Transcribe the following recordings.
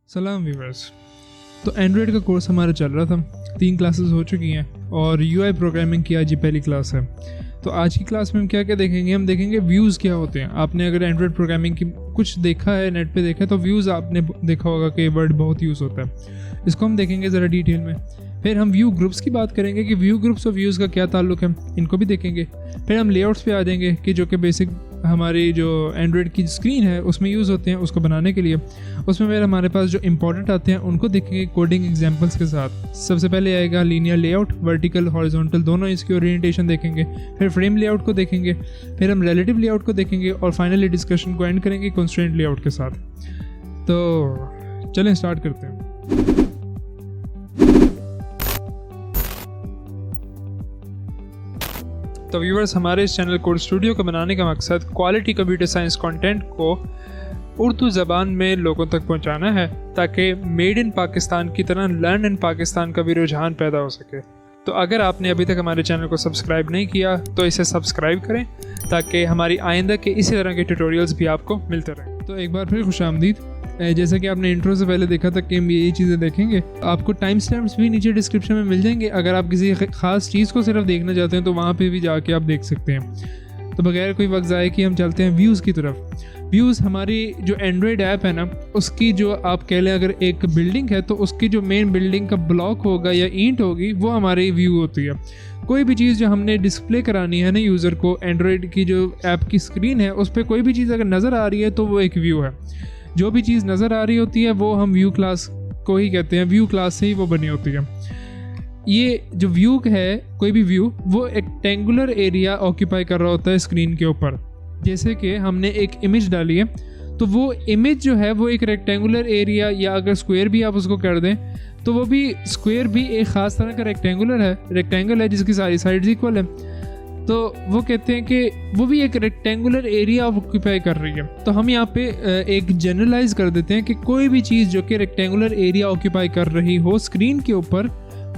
सलाम व्यूवर्स। तो एंड्रॉयड का कोर्स हमारा चल रहा था, 3 क्लासेस हो चुकी हैं और यूआई प्रोग्रामिंग की आज ये पहली क्लास है। तो आज की क्लास में हम क्या क्या देखेंगे, हम देखेंगे व्यूज़ क्या होते हैं। आपने अगर एंड्रॉयड प्रोग्रामिंग की कुछ देखा है, नेट पे देखा है, तो व्यूज़ आपने देखा होगा कि वर्ड बहुत यूज़ होता है। इसको हम देखेंगे ज़रा डिटेल में। फिर हम व्यू ग्रुप्स की बात करेंगे कि व्यू ग्रुप्स और व्यूज़ का क्या ताल्लुक है, इनको भी देखेंगे। फिर हम लेआउट्स पे आ जाएंगे कि जो कि बेसिक हमारी जो एंड्रॉयड की स्क्रीन है उसमें यूज़ होते हैं उसको बनाने के लिए। उसमें फिर हमारे पास जो इंपॉर्टेंट आते हैं उनको देखेंगे कोडिंग एग्जांपल्स के साथ। सबसे पहले आएगा लीनियर लेआउट, वर्टिकल हॉरिजॉन्टल दोनों इसकी ओरिएंटेशन देखेंगे। फिर फ्रेम लेआउट को देखेंगे, फिर हम रिलेटिव लेआउट को देखेंगे और फाइनली डिस्कशन को एंड करेंगे कंस्ट्रेंट लेआउट के साथ। तो चलें स्टार्ट करते हैं। तो व्यूअर्स, हमारे इस चैनल कोड स्टूडियो को बनाने का मकसद क्वालिटी कंप्यूटर साइंस कंटेंट को उर्दू ज़बान में लोगों तक पहुंचाना है, ताकि मेड इन पाकिस्तान की तरह लर्न इन पाकिस्तान का भी रुझान पैदा हो सके। तो अगर आपने अभी तक हमारे चैनल को सब्सक्राइब नहीं किया तो इसे सब्सक्राइब करें, ताकि हमारी आइंदा के इसी तरह के ट्यूटोरियल्स भी आपको मिलते रहें। तो एक बार फिर खुशामदीद। जैसा कि आपने इंट्रो से पहले देखा था कि हम यही चीज़ें देखेंगे। आपको टाइम स्टैम्प्स भी नीचे डिस्क्रिप्शन में मिल जाएंगे। अगर आप किसी ख़ास चीज़ को सिर्फ देखना चाहते हैं तो वहाँ पे भी जाके आप देख सकते हैं। तो बगैर कोई वक्त ज़ाये कि हम चलते हैं व्यूज़ की तरफ। व्यूज़ हमारी जो एंड्रॉयड ऐप है ना, उसकी जो आप कह लें अगर एक बिल्डिंग है तो उसकी जो मेन बिल्डिंग का ब्लॉक होगा या ईंट होगी वो हमारी व्यू होती है। कोई भी चीज़ जो हमने डिस्प्ले करानी है ना यूज़र को, एंड्रॉयड की जो ऐप की स्क्रीन है उस पर कोई भी चीज़ अगर नज़र आ रही है तो वो एक व्यू है। जो भी चीज़ नज़र आ रही होती है वो हम व्यू क्लास को ही कहते हैं, व्यू क्लास से ही वो बनी होती है। ये जो व्यू है, कोई भी व्यू, वो रेक्टेंगुलर एरिया ऑक्यूपाई कर रहा होता है स्क्रीन के ऊपर। जैसे कि हमने एक इमेज डाली है तो वो इमेज जो है वो एक रेक्टेंगुलर एरिया, या अगर स्क्वायर भी आप उसको कर दें तो वो भी स्क्वायर भी एक ख़ास तरह का रेक्टेंगल है जिसकी सारी साइड्स इक्वल है। तो वो कहते हैं कि वो भी एक रेक्टेंगुलर एरिया ऑक्यूपाई कर रही है। तो हम यहाँ पे एक जनरलाइज कर देते हैं कि कोई भी चीज़ जो कि रेक्टेंगुलर एरिया ऑक्यूपाई कर रही हो स्क्रीन के ऊपर,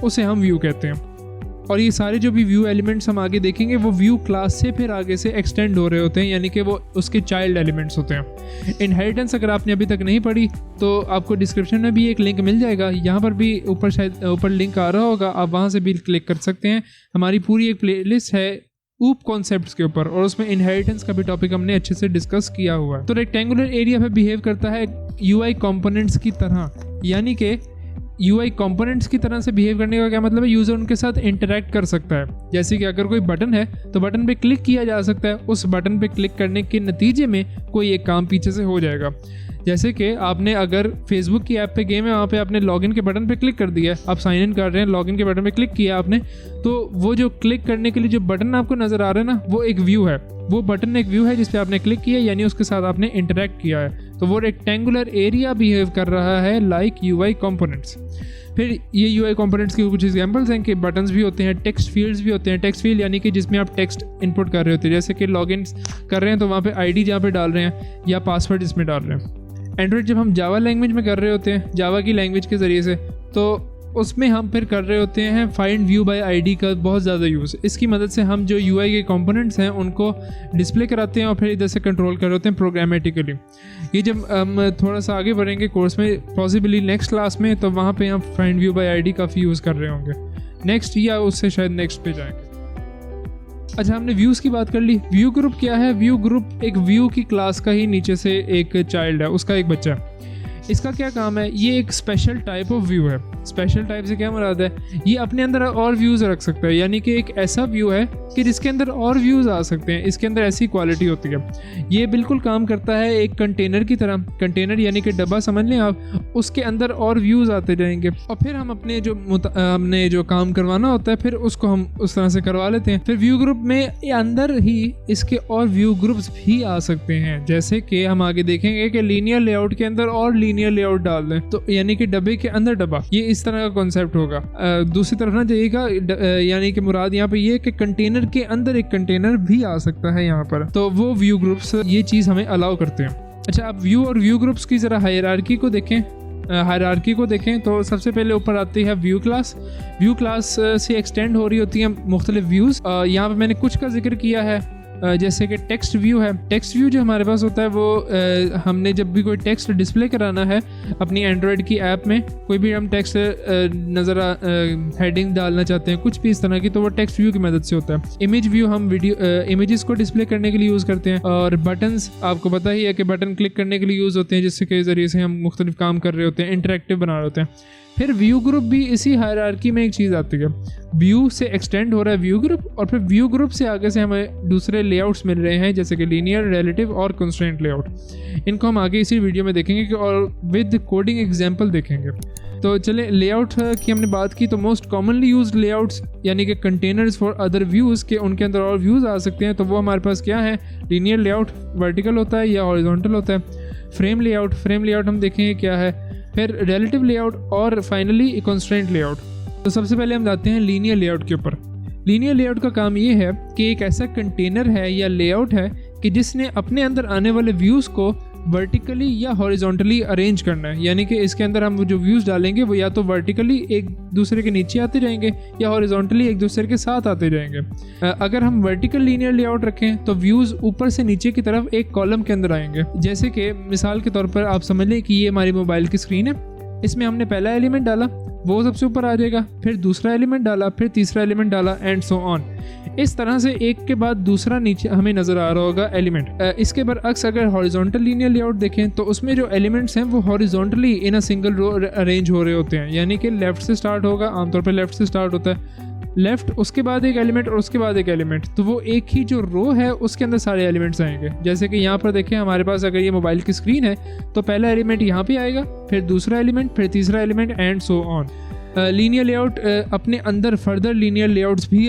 उसे हम व्यू कहते हैं। और ये सारे जो भी व्यू एलिमेंट्स हम आगे देखेंगे वो व्यू क्लास से फिर आगे से एक्सटेंड हो रहे होते हैं, यानी कि वो उसके चाइल्ड एलिमेंट्स होते हैं। इनहेरिटेंस अगर आपने अभी तक नहीं पढ़ी तो आपको डिस्क्रिप्शन में भी एक लिंक मिल जाएगा, यहाँ पर भी ऊपर शायद ऊपर लिंक आ रहा होगा, आप वहाँ से भी क्लिक कर सकते हैं। हमारी पूरी एक प्लेलिस्ट है ऊप कॉन्सेप्ट्स के ऊपर और उसमें इनहेरिटेंस का भी टॉपिक हमने अच्छे से डिस्कस किया हुआ है। तो रेक्टेंगुलर एरिया पे बिहेव करता है यूआई कंपोनेंट्स की तरह, यानी कि यूआई कंपोनेंट्स की तरह से बिहेव करने का क्या मतलब है, यूज़र उनके साथ इंटरेक्ट कर सकता है। जैसे कि अगर कोई बटन है तो बटन पे क्लिक किया जा सकता है, उस बटन पे क्लिक करने के नतीजे में कोई एक काम पीछे से हो जाएगा। जैसे कि आपने अगर फेसबुक की ऐप पे गेम है, वहाँ पे आपने लॉगिन के बटन पे क्लिक कर दिया, आप साइन इन कर रहे हैं, लॉगिन के बटन पे क्लिक किया आपने, तो वो जो क्लिक करने के लिए जो बटन आपको नज़र आ रहा है ना, वो एक व्यू है। वो बटन एक व्यू है जिस पे आपने क्लिक किया, यानी उसके साथ आपने इंटरेक्ट किया है। तो वो रेक्टेंगुलर एरिया बिहेव कर रहा है लाइक यूआई कंपोनेंट्स। फिर ये यूआई कंपोनेंट्स की कुछ एग्जांपल्स हैं कि बटन्स भी होते हैं, टेक्स्ट फील्ड्स भी होते हैं। टेक्स्ट फील्ड यानी कि जिसमें आप टेक्स्ट इनपुट कर रहे होते हैं, जैसे कि लॉगिन कर रहे हैं तो वहाँ पे आईडी जहाँ पे डाल रहे हैं या पासवर्ड इसमें डाल रहे हैं। एंड्रॉयड जब हम जावा लैंग्वेज में कर रहे होते हैं, जावा की लैंग्वेज के ज़रिए से, तो उसमें हम फिर कर रहे होते हैं फाइंड व्यू बाय आईडी का बहुत ज़्यादा यूज़। इसकी मदद से हम जो यूआई के कंपोनेंट्स हैं उनको डिस्प्ले कराते हैं और फिर इधर से कंट्रोल कर रहे होते हैं प्रोग्रामेटिकली। ये जब हम थोड़ा सा आगे बढ़ेंगे कोर्स में, पॉसिबली नेक्स्ट क्लास में, तो वहाँ पे हम फाइंड व्यू बाय आईडी काफ़ी यूज़ कर रहे होंगे नेक्स्ट, या उससे शायद नेक्स्ट पे जाएंगे। अच्छा, हमने व्यूज़ की बात कर ली। व्यू ग्रुप क्या है? व्यू ग्रुप एक व्यू की क्लास का ही नीचे से एक चाइल्ड है, उसका एक बच्चा है। इसका क्या काम है? ये एक स्पेशल टाइप ऑफ व्यू है। स्पेशल टाइप से क्या मुराद है? ये अपने अंदर और व्यूज़ रख सकता है, यानी कि एक ऐसा व्यू है कि जिसके अंदर और व्यूज़ आ सकते हैं। इसके अंदर ऐसी क्वालिटी होती है। ये बिल्कुल काम करता है एक कंटेनर की तरह। कंटेनर यानी कि डब्बा समझ लें आप, उसके अंदर और व्यूज़ आते जाएंगे और फिर हम अपने हमने जो काम करवाना होता है फिर उसको हम उस तरह से करवा लेते हैं। फिर व्यू ग्रुप में अंदर ही इसके और व्यू ग्रुप्स भी आ सकते हैं, जैसे कि हम आगे देखेंगे कि लीनियर लेआउट के अंदर और लीनियर लेआउट डाल दें, तो यानी कि डब्बे के अंदर डब्बा, ये इस तरह का कॉन्सेप्ट होगा। दूसरी तरफ ना जाइएगा, यानी कि मुराद यहाँ पे ये कि कंटेनर के अंदर एक कंटेनर भी आ सकता है यहाँ पर। तो वो व्यू ग्रुप्स ये चीज़ हमें अलाउ करते हैं। अच्छा, आप व्यू और व्यू ग्रुप्स की ज़रा हायरार्की को देखें तो सबसे पहले ऊपर आती है व्यू क्लास। व्यू क्लास से एक्सटेंड हो रही होती है मुख्तलिफ व्यूज़। यहाँ पे मैंने कुछ का जिक्र किया है, जैसे कि टेक्स्ट व्यू है। टेक्स्ट व्यू जो हमारे पास होता है वो हमने जब भी कोई टेक्स्ट डिस्प्ले कराना है अपनी एंड्रॉयड की ऐप में, कोई भी हम टेक्स्ट हेडिंग डालना चाहते हैं कुछ भी इस तरह की, तो वो टेक्स्ट व्यू की मदद से होता है। इमेज व्यू हम इमेजेस को डिस्प्ले करने के लिए यूज़ करते हैं, और बटन्स आपको पता ही है कि बटन क्लिक करने के लिए यूज़ होते हैं, जिसके ज़रिए से हम मुख्तलिफ काम कर रहे होते हैं, इंटरेक्टिव बना रहे होते हैं। फिर व्यू ग्रुप भी इसी हायरार्की में एक चीज़ आती है। व्यू से एक्सटेंड हो रहा है व्यू ग्रुप, और फिर व्यू ग्रुप से आगे से हमें दूसरे लेआउट्स मिल रहे हैं, जैसे कि लीनियर, रिलेटिव और कंस्ट्रेंट लेआउट। इनको हम आगे इसी वीडियो में देखेंगे कि और विद कोडिंग एग्जांपल देखेंगे। तो चले लेआउट की हमने बात की, तो मोस्ट कॉमनली यूज्ड लेआउट्स यानी कि कंटेनर्स फॉर अदर व्यूज़ के उनके अंदर और व्यूज़ आ सकते हैं, तो वो हमारे पास क्या है, लीनियर लेआउट वर्टिकल होता है या हॉरिजॉन्टल होता है। फ्रेम लेआउट हम देखेंगे क्या है, फिर रिलेटिव लेआउट और फाइनली कंस्ट्रेंट लेआउट। तो सबसे पहले हम जाते हैं लीनियर लेआउट के ऊपर। लीनियर लेआउट का काम ये है कि एक ऐसा कंटेनर है या लेआउट है कि जिसने अपने अंदर आने वाले व्यूज़ को वर्टिकली या हॉरिजॉन्टली अरेंज करना है, यानी कि इसके अंदर हम जो व्यूज़ डालेंगे वो या तो वर्टिकली एक दूसरे के नीचे आते जाएंगे या हॉरिजॉन्टली एक दूसरे के साथ आते जाएंगे। अगर हम वर्टिकल लीनियर लेआउट रखें तो व्यूज़ ऊपर से नीचे की तरफ एक कॉलम के अंदर आएंगे। जैसे कि मिसाल के तौर पर आप समझ लें कि ये हमारी मोबाइल की स्क्रीन है, इसमें हमने पहला एलिमेंट डाला, वो सबसे ऊपर आ जाएगा, फिर दूसरा एलिमेंट डाला, फिर तीसरा एलिमेंट डाला, एंड सो ऑन। इस तरह से एक के बाद दूसरा नीचे हमें नज़र आ रहा होगा एलिमेंट। इसके बरअक्स अगर हॉरिजॉन्टल लीनियर लेआउट देखें तो उसमें जो एलिमेंट्स हैं वो horizontally in a single row arrange हो रहे होते हैं, यानी कि लेफ्ट से स्टार्ट होगा, आमतौर पर लेफ्ट से स्टार्ट होता है, लेफ्ट उसके बाद एक एलिमेंट और उसके बाद एक एलिमेंट, तो वो एक ही जो रो है उसके अंदर सारे एलिमेंट्स आएंगे। जैसे कि यहाँ पर देखें हमारे पास अगर ये मोबाइल की स्क्रीन है तो पहला एलिमेंट यहाँ पे आएगा, फिर दूसरा एलिमेंट, फिर तीसरा element, and so on. Linear layout अपने अंदर फर्दर लीनियर लेआउट्स भी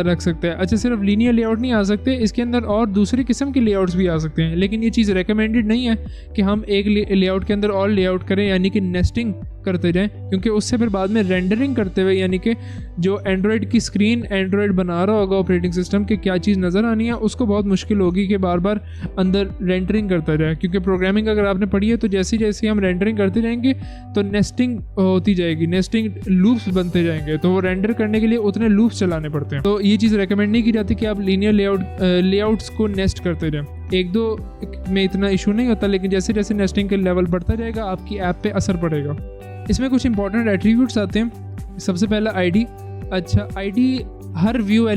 रख सकते हैं। अच्छा, सिर्फ लीनियर लेआउट नहीं आ सकते, इसके अंदर और दूसरी किस्म के लेआउट्स भी आ सकते हैं, लेकिन ये चीज़ रिकमेंडेड नहीं है कि हम एक लेआउट के अंदर और लेआउट करें, यानी कि नेस्टिंग करते जाएं, क्योंकि उससे फिर बाद में रेंडरिंग करते हुए, यानी कि जो एंड्रॉयड की स्क्रीन एंड्रॉयड बना रहा होगा ऑपरेटिंग सिस्टम के क्या चीज़ नज़र आनी है, उसको बहुत मुश्किल होगी कि बार बार अंदर रेंडरिंग करता जाए। क्योंकि प्रोग्रामिंग अगर आपने पढ़ी है तो जैसे जैसे हम रेंडरिंग करते जाएंगे तो नेस्टिंग होती जाएगी, नेस्टिंग लूप्स बनते जाएंगे, तो वो रेंडर करने के लिए उतने लूप्स चलाने पड़ते हैं। तो ये चीज़ रेकमेंड नहीं की जाती कि आप लीनियर लेआउट्स को नेस्ट करते जाएं। एक दो में इतना इशू नहीं होता, लेकिन जैसे जैसे नेस्टिंग का लेवल बढ़ता जाएगा आपकी ऐप पे असर पड़ेगा। इसमें कुछ इंपॉर्टेंट एट्रीब्यूट्स आते हैं। सबसे पहला आईडी। अच्छा, आईडी हर व्यू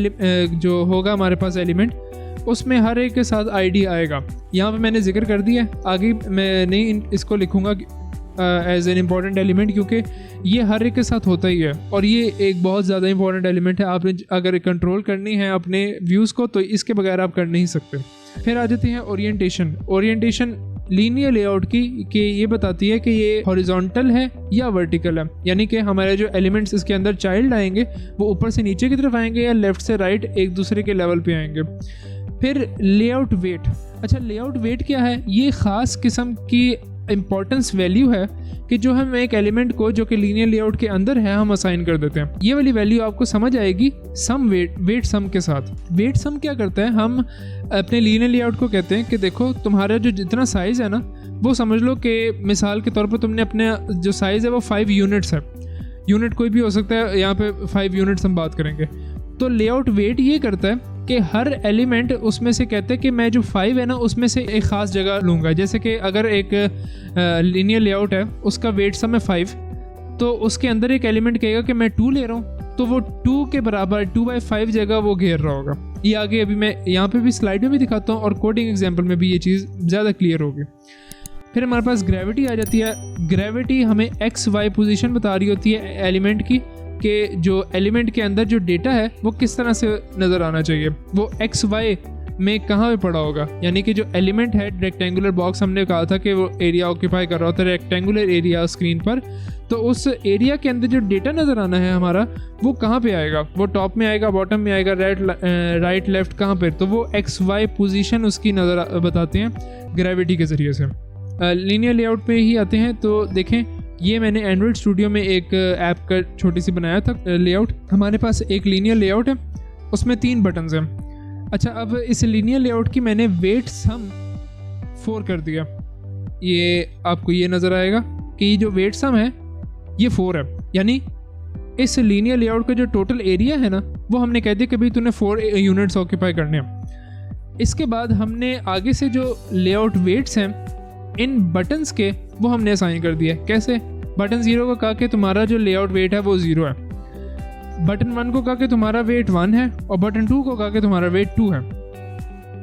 जो होगा हमारे पास एलिमेंट, उसमें हर एक के साथ आईडी आएगा। यहाँ पे मैंने जिक्र कर दिया है, आगे मैं नहीं इसको लिखूँगा एज एन इम्पॉर्टेंट एलिमेंट, क्योंकि ये हर एक के साथ होता ही है और ये एक बहुत ज़्यादा इंपॉर्टेंट एलिमेंट है। आपने अगर कंट्रोल करनी है अपने व्यूज़ को तो इसके बगैर आप कर नहीं सकते। फिर आ जाते हैं ओरिएंटेशन लीनियर लेआउट की कि ये बताती है कि ये हॉरिजॉन्टल है या वर्टिकल है, यानी कि हमारे जो एलिमेंट्स इसके अंदर चाइल्ड आएंगे वो ऊपर से नीचे की तरफ आएंगे या लेफ़्ट से राइट एक दूसरे के लेवल पे आएंगे। फिर लेआउट वेट। अच्छा, लेआउट वेट क्या है? ये ख़ास किस्म की इम्पॉर्टेंस वैल्यू है कि जो हम एक एलिमेंट को जो कि लीनियर लेआउट के अंदर है हम असाइन कर देते हैं। ये वाली वैल्यू आपको समझ आएगी सम वेट सम के साथ। वेट सम क्या करता है? हम अपने लीनियर लेआउट को कहते हैं कि देखो तुम्हारा जो जितना साइज़ है ना, वो समझ लो कि मिसाल के तौर पर तुमने अपने जो साइज़ है वो 5 यूनिट्स है। यूनिट कोई भी हो सकता है, यहाँ पे 5 यूनिट्स हम बात करेंगे। तो लेआउट वेट ये करता है कि हर एलिमेंट उसमें से कहते हैं कि मैं जो 5 है ना उसमें से एक ख़ास जगह लूँगा। जैसे कि अगर एक लीनियर लेआउट है उसका वेट सम है 5, तो उसके अंदर एक एलिमेंट कहेगा कि मैं 2 ले रहा हूँ, तो वो 2 के बराबर 2/5 जगह वो घेर रहा होगा। ये आगे अभी मैं यहाँ पे भी स्लाइड में भी दिखाता हूँ और कोडिंग एग्जाम्पल में भी ये चीज़ ज़्यादा क्लियर होगी। फिर हमारे पास ग्रेविटी आ जाती है। ग्रेविटी हमें XY पोजीशन बता रही होती है एलिमेंट की, कि जो एलिमेंट के अंदर जो डेटा है वो किस तरह से नज़र आना चाहिए, वो XY में कहाँ पे पड़ा होगा। यानी कि जो एलिमेंट है रेक्टेंगुलर बॉक्स, हमने कहा था कि वो एरिया ऑक्यूपाई कर रहा होता है रेक्टेंगुलर एरिया स्क्रीन पर, तो उस एरिया के अंदर जो डेटा नज़र आना है हमारा वो कहाँ पे आएगा? वो टॉप में आएगा, बॉटम में आएगा, राइट लेफ्ट कहाँ पे? तो वो XY पोजीशन उसकी नज़र बताते हैं ग्रेविटी के ज़रिए से। लीनियर लेआउट पे ही आते हैं, तो देखें ये मैंने एंड्रॉयड स्टूडियो में एक ऐप का छोटी सी बनाया था लेआउट। हमारे पास एक लीनियर लेआउट है, उसमें 3 बटन्स हैं। अच्छा, अब इस लीनियर लेआउट की मैंने वेट सम 4 कर दिया। ये आपको ये नज़र आएगा कि जो वेट सम है ये 4 है, यानी इस लीनियर लेआउट का जो टोटल एरिया है ना वो हमने कह दिया कि भाई तूने 4 यूनिट्स ऑक्यूपाई करने हैं। इसके बाद हमने आगे से जो लेआउट वेट्स हैं इन बटन्स के वो हमने असाइन कर दिया। कैसे? बटन 0 को कहा कि तुम्हारा जो लेआउट वेट है वो 0 है, बटन 1 को कहा कि तुम्हारा वेट 1 है और बटन 2 को कहा कि तुम्हारा वेट 2 है।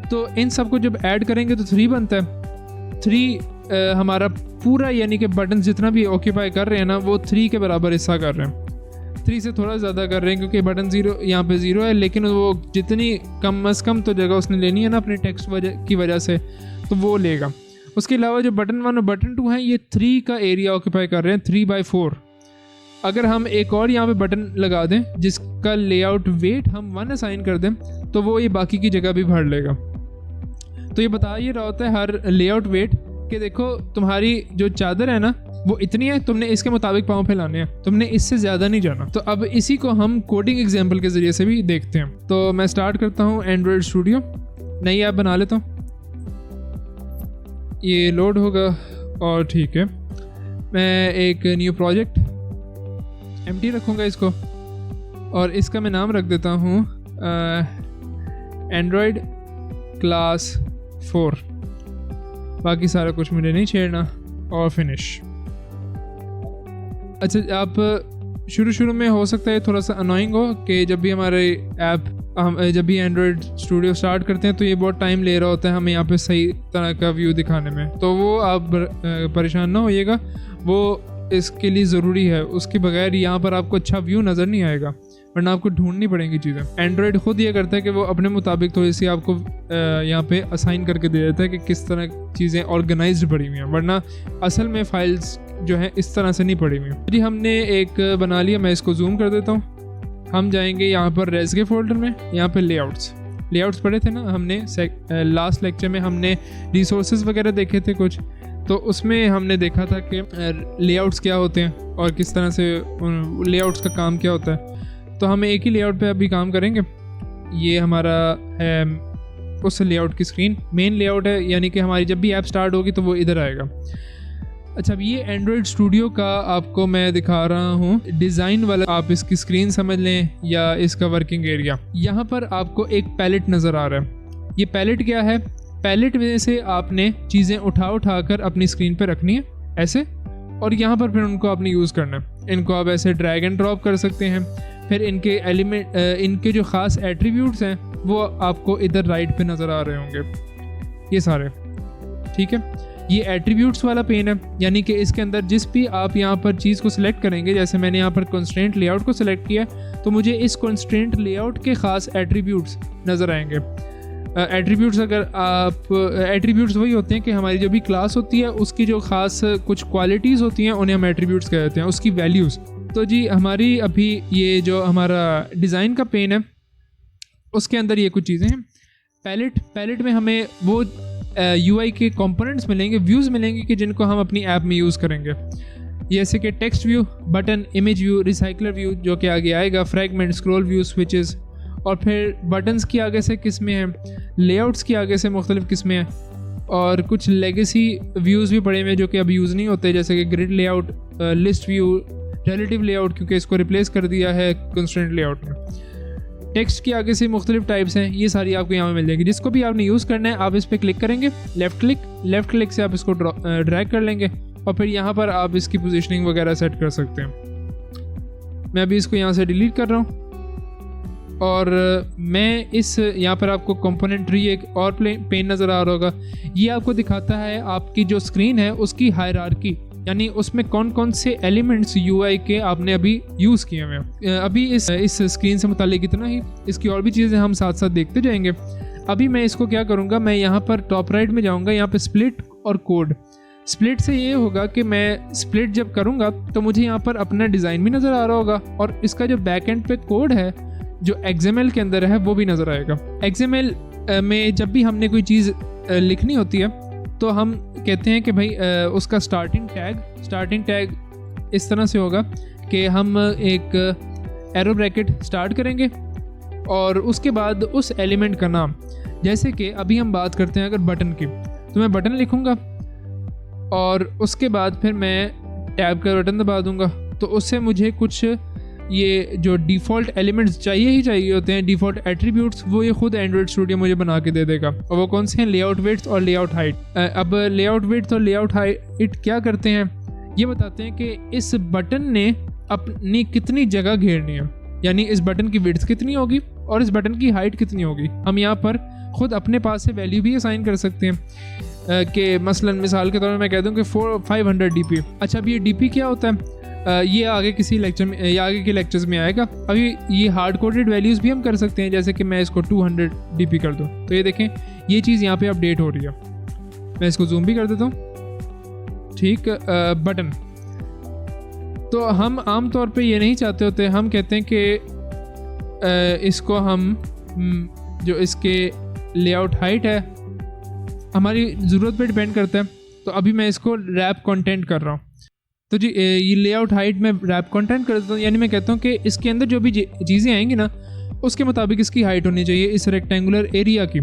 तो इन सबको जब ऐड करेंगे तो 3 बनता है। 3 हमारा पूरा यानी कि बटन जितना भी ऑक्यूपाई कर रहे हैं ना वो 3 के बराबर हिस्सा कर रहे हैं। 3 से थोड़ा ज़्यादा कर रहे हैं क्योंकि बटन 0 यहाँ पे 0 है, लेकिन वो जितनी कम अज़ कम तो जगह उसने लेनी है ना अपने टेक्स्ट की वजह से, तो वो लेगा। उसके अलावा जो बटन 1 और बटन 2 हैं ये 3 का एरिया ऑक्यूपाई कर रहे हैं, 3/4। अगर हम एक और यहाँ पे बटन लगा दें जिसका लेआउट वेट हम 1 असाइन कर दें तो वो ये बाकी की जगह भी भर लेगा। तो ये बता ये रहा होता है हर लेआउट वेट कि देखो तुम्हारी जो चादर है ना वो इतनी है, तुमने इसके मुताबिक पाँव फैलाने हैं, तुमने इससे ज़्यादा नहीं जाना। तो अब इसी को हम कोडिंग एग्जाम्पल के ज़रिए से भी देखते हैं। तो मैं स्टार्ट करता हूँ एंड्रॉयड स्टूडियो, नई ऐप बना लेता हूँ, ये लोड होगा और ठीक है। मैं एक न्यू प्रोजेक्ट एम्प्टी रखूँगा इसको और इसका मैं नाम रख देता हूँ एंड्रॉयड क्लास 4। बाकी सारा कुछ मुझे नहीं छेड़ना और फिनिश। अच्छा, आप शुरू में हो सकता है थोड़ा सा अनोइंग हो कि जब भी हमारे ऐप हम जब भी एंड्रॉयड स्टूडियो स्टार्ट करते हैं तो ये बहुत टाइम ले रहा होता है हमें यहाँ पे सही तरह का व्यू दिखाने में। तो वो आप परेशान ना होइएगा, वो इसके लिए ज़रूरी है। उसके बगैर यहाँ पर आपको अच्छा व्यू नज़र नहीं आएगा, वरना आपको ढूंढनी पड़ेंगी चीज़ें। एंड्रॉयड खुद ये करता है कि वो अपने मुताबिक थोड़ी सी आपको यहाँ पे असाइन करके दे देता है कि किस तरह चीज़ें ऑर्गेनाइज्ड पड़ी हुई हैं, वरना असल में फाइल्स जो है इस तरह से नहीं पड़ी हुई। जी हमने एक बना लिया, मैं इसको जूम कर देता हूँ। हम जाएंगे यहाँ पर रेज़ फोल्डर में, यहाँ पे लेआउट्स पढ़े थे ना हमने लास्ट लेक्चर में, हमने रिसोर्सेज वगैरह देखे थे कुछ, तो उसमें हमने देखा था कि लेआउट्स क्या होते हैं और किस तरह से लेआउट्स का काम क्या होता है। तो हम एक ही लेआउट पे अभी काम करेंगे। ये हमारा है उस लेआउट की स्क्रीन, मेन लेआउट है, यानी कि हमारी जब भी ऐप स्टार्ट होगी तो वो इधर आएगा। अच्छा, अब ये एंड्रॉयड स्टूडियो का आपको मैं दिखा रहा हूँ डिज़ाइन वाला, आप इसकी स्क्रीन समझ लें या इसका वर्किंग एरिया। यहाँ पर आपको एक पैलेट नज़र आ रहा है। ये पैलेट क्या है? पैलेट में से आपने चीज़ें उठा कर अपनी स्क्रीन पर रखनी है ऐसे, और यहाँ पर फिर उनको आपने यूज़ करना है। इनको आप ऐसे ड्रैग एंड ड्रॉप कर सकते हैं। फिर इनके एलिमेंट, इनके जो ख़ास एट्रीब्यूट्स हैं वो आपको इधर राइट पे नज़र आ रहे होंगे, ये सारे, ठीक है। ये एट्रीब्यूट्स वाला पेन है, यानी कि इसके अंदर जिस भी आप यहाँ पर चीज़ को सिलेक्ट करेंगे, जैसे मैंने यहाँ पर कंस्ट्रेंट लेआउट को सिलेक्ट किया तो मुझे इस कंस्ट्रेंट लेआउट के ख़ास एट्रीब्यूट्स नज़र आएंगे। एट्रीब्यूट्स, अगर आप एट्रीब्यूट्स वही होते हैं कि हमारी जो भी क्लास होती है उसकी जो ख़ास कुछ क्वालिटीज़ होती हैं उन्हें हम एट्रीब्यूट्स कहते हैं, उसकी वैल्यूज़। तो जी हमारी अभी ये जो हमारा डिज़ाइन का पेन है उसके अंदर ये कुछ चीज़ें हैं। पैलेट में हमें वो UI के कंपोनेंट्स मिलेंगे, व्यूज़ मिलेंगे कि जिनको हम अपनी ऐप में यूज़ करेंगे, जैसे कि text view, button, image view, recycler view जो कि आगे आएगा, फ्रैगमेंट, स्क्रॉल व्यू, स्विचेस, और फिर बटन्स की आगे से किस्में हैं, लेआउट्स की आगे से मुख्तलिफ किस्में हैं, और कुछ लेगेसी व्यूज़ भी पड़े हुए जो कि अब यूज़ नहीं होते, जैसे कि grid layout, list view, relative layout, क्योंकि इसको रिप्लेस कर दिया है कंस्ट्रेंट लेआउट में। टेक्स्ट की आगे से मुख्तलिफ टाइप्स हैं, ये सारी आपको यहाँ में मिल जाएगी। जिसको भी आपने यूज़ करना है आप इस पर क्लिक करेंगे, लेफ़्ट क्लिक से आप इसको ड्रैग कर लेंगे और फिर यहाँ पर आप इसकी पोजीशनिंग वगैरह सेट कर सकते हैं। मैं अभी इसको यहाँ से डिलीट कर रहा हूँ और मैं इस यहाँ पर आपको कंपोनेंट ट्री एक और पेन नज़र आ रहा होगा। ये आपको दिखाता है आपकी जो स्क्रीन है उसकी हायरार्की, यानी उसमें कौन कौन से एलिमेंट्स UI के आपने अभी यूज़ किए हुए हैं। अभी इस स्क्रीन से मुतालिक इतना ही, इसकी और भी चीज़ें हम साथ साथ देखते जाएंगे। अभी मैं इसको क्या करूँगा, मैं यहाँ पर टॉप राइट में जाऊँगा, यहाँ पे स्प्लिट और कोड। स्प्लिट से ये होगा कि मैं स्प्लिट जब करूँगा तो मुझे यहाँ पर अपना डिज़ाइन भी नज़र आ रहा होगा और इसका जो बैक एंड पे कोड है जो XML के अंदर है वो भी नज़र आएगा। XML में जब भी हमने कोई चीज़ लिखनी होती है तो हम कहते हैं कि भाई उसका स्टार्टिंग टैग इस तरह से होगा कि हम एक एरो ब्रैकेट स्टार्ट करेंगे और उसके बाद उस एलिमेंट का नाम, जैसे कि अभी हम बात करते हैं अगर बटन की, तो मैं बटन लिखूँगा और उसके बाद फिर मैं टैब का बटन दबा दूँगा तो उससे मुझे कुछ ये जो डिफ़ॉल्ट एलिमेंट्स चाहिए ही चाहिए होते हैं, डिफ़ॉल्ट एट्रीब्यूट्स, वो ये खुद एंड्रॉइड स्टूडियो मुझे बना के दे देगा। और वो कौन से हैं? लेआउट विड्थ और लेआउट हाइट। अब लेआउट विड्थ और लेआउट हाइट क्या करते हैं? ये बताते हैं कि इस बटन ने अपनी कितनी जगह घेरनी है, यानी इस बटन की विड्थ कितनी होगी और इस बटन की हाइट कितनी होगी। हम यहाँ पर खुद अपने पास से वैल्यू भी असाइन कर सकते हैं कि मसलन मिसाल के तौर पर मैं कह दूँ कि 500 DP। अच्छा, अब ये DP क्या होता है? ये आगे किसी लेक्चर में या आगे के लेक्चर्स में आएगा। अभी ये हार्ड कोडेड वैल्यूज़ भी हम कर सकते हैं, जैसे कि मैं इसको 200 DP कर दूँ तो ये देखें ये चीज़ यहाँ पे अपडेट हो रही है। मैं इसको जूम भी कर देता हूँ। ठीक, बटन तो हम आम तौर पे ये नहीं चाहते होते, हम कहते हैं कि इसको हम जो इसके लेआउट हाइट है हमारी ज़रूरत पे डिपेंड करता है। तो अभी मैं इसको रैप कंटेंट कर रहा हूँ, तो जी ये लेआउट हाइट में रैप कंटेंट कर देता हूँ, यानी मैं कहता हूँ कि इसके अंदर जो भी चीज़ें आएंगी ना उसके मुताबिक इसकी हाइट होनी चाहिए इस रेक्टेंगुलर एरिया की।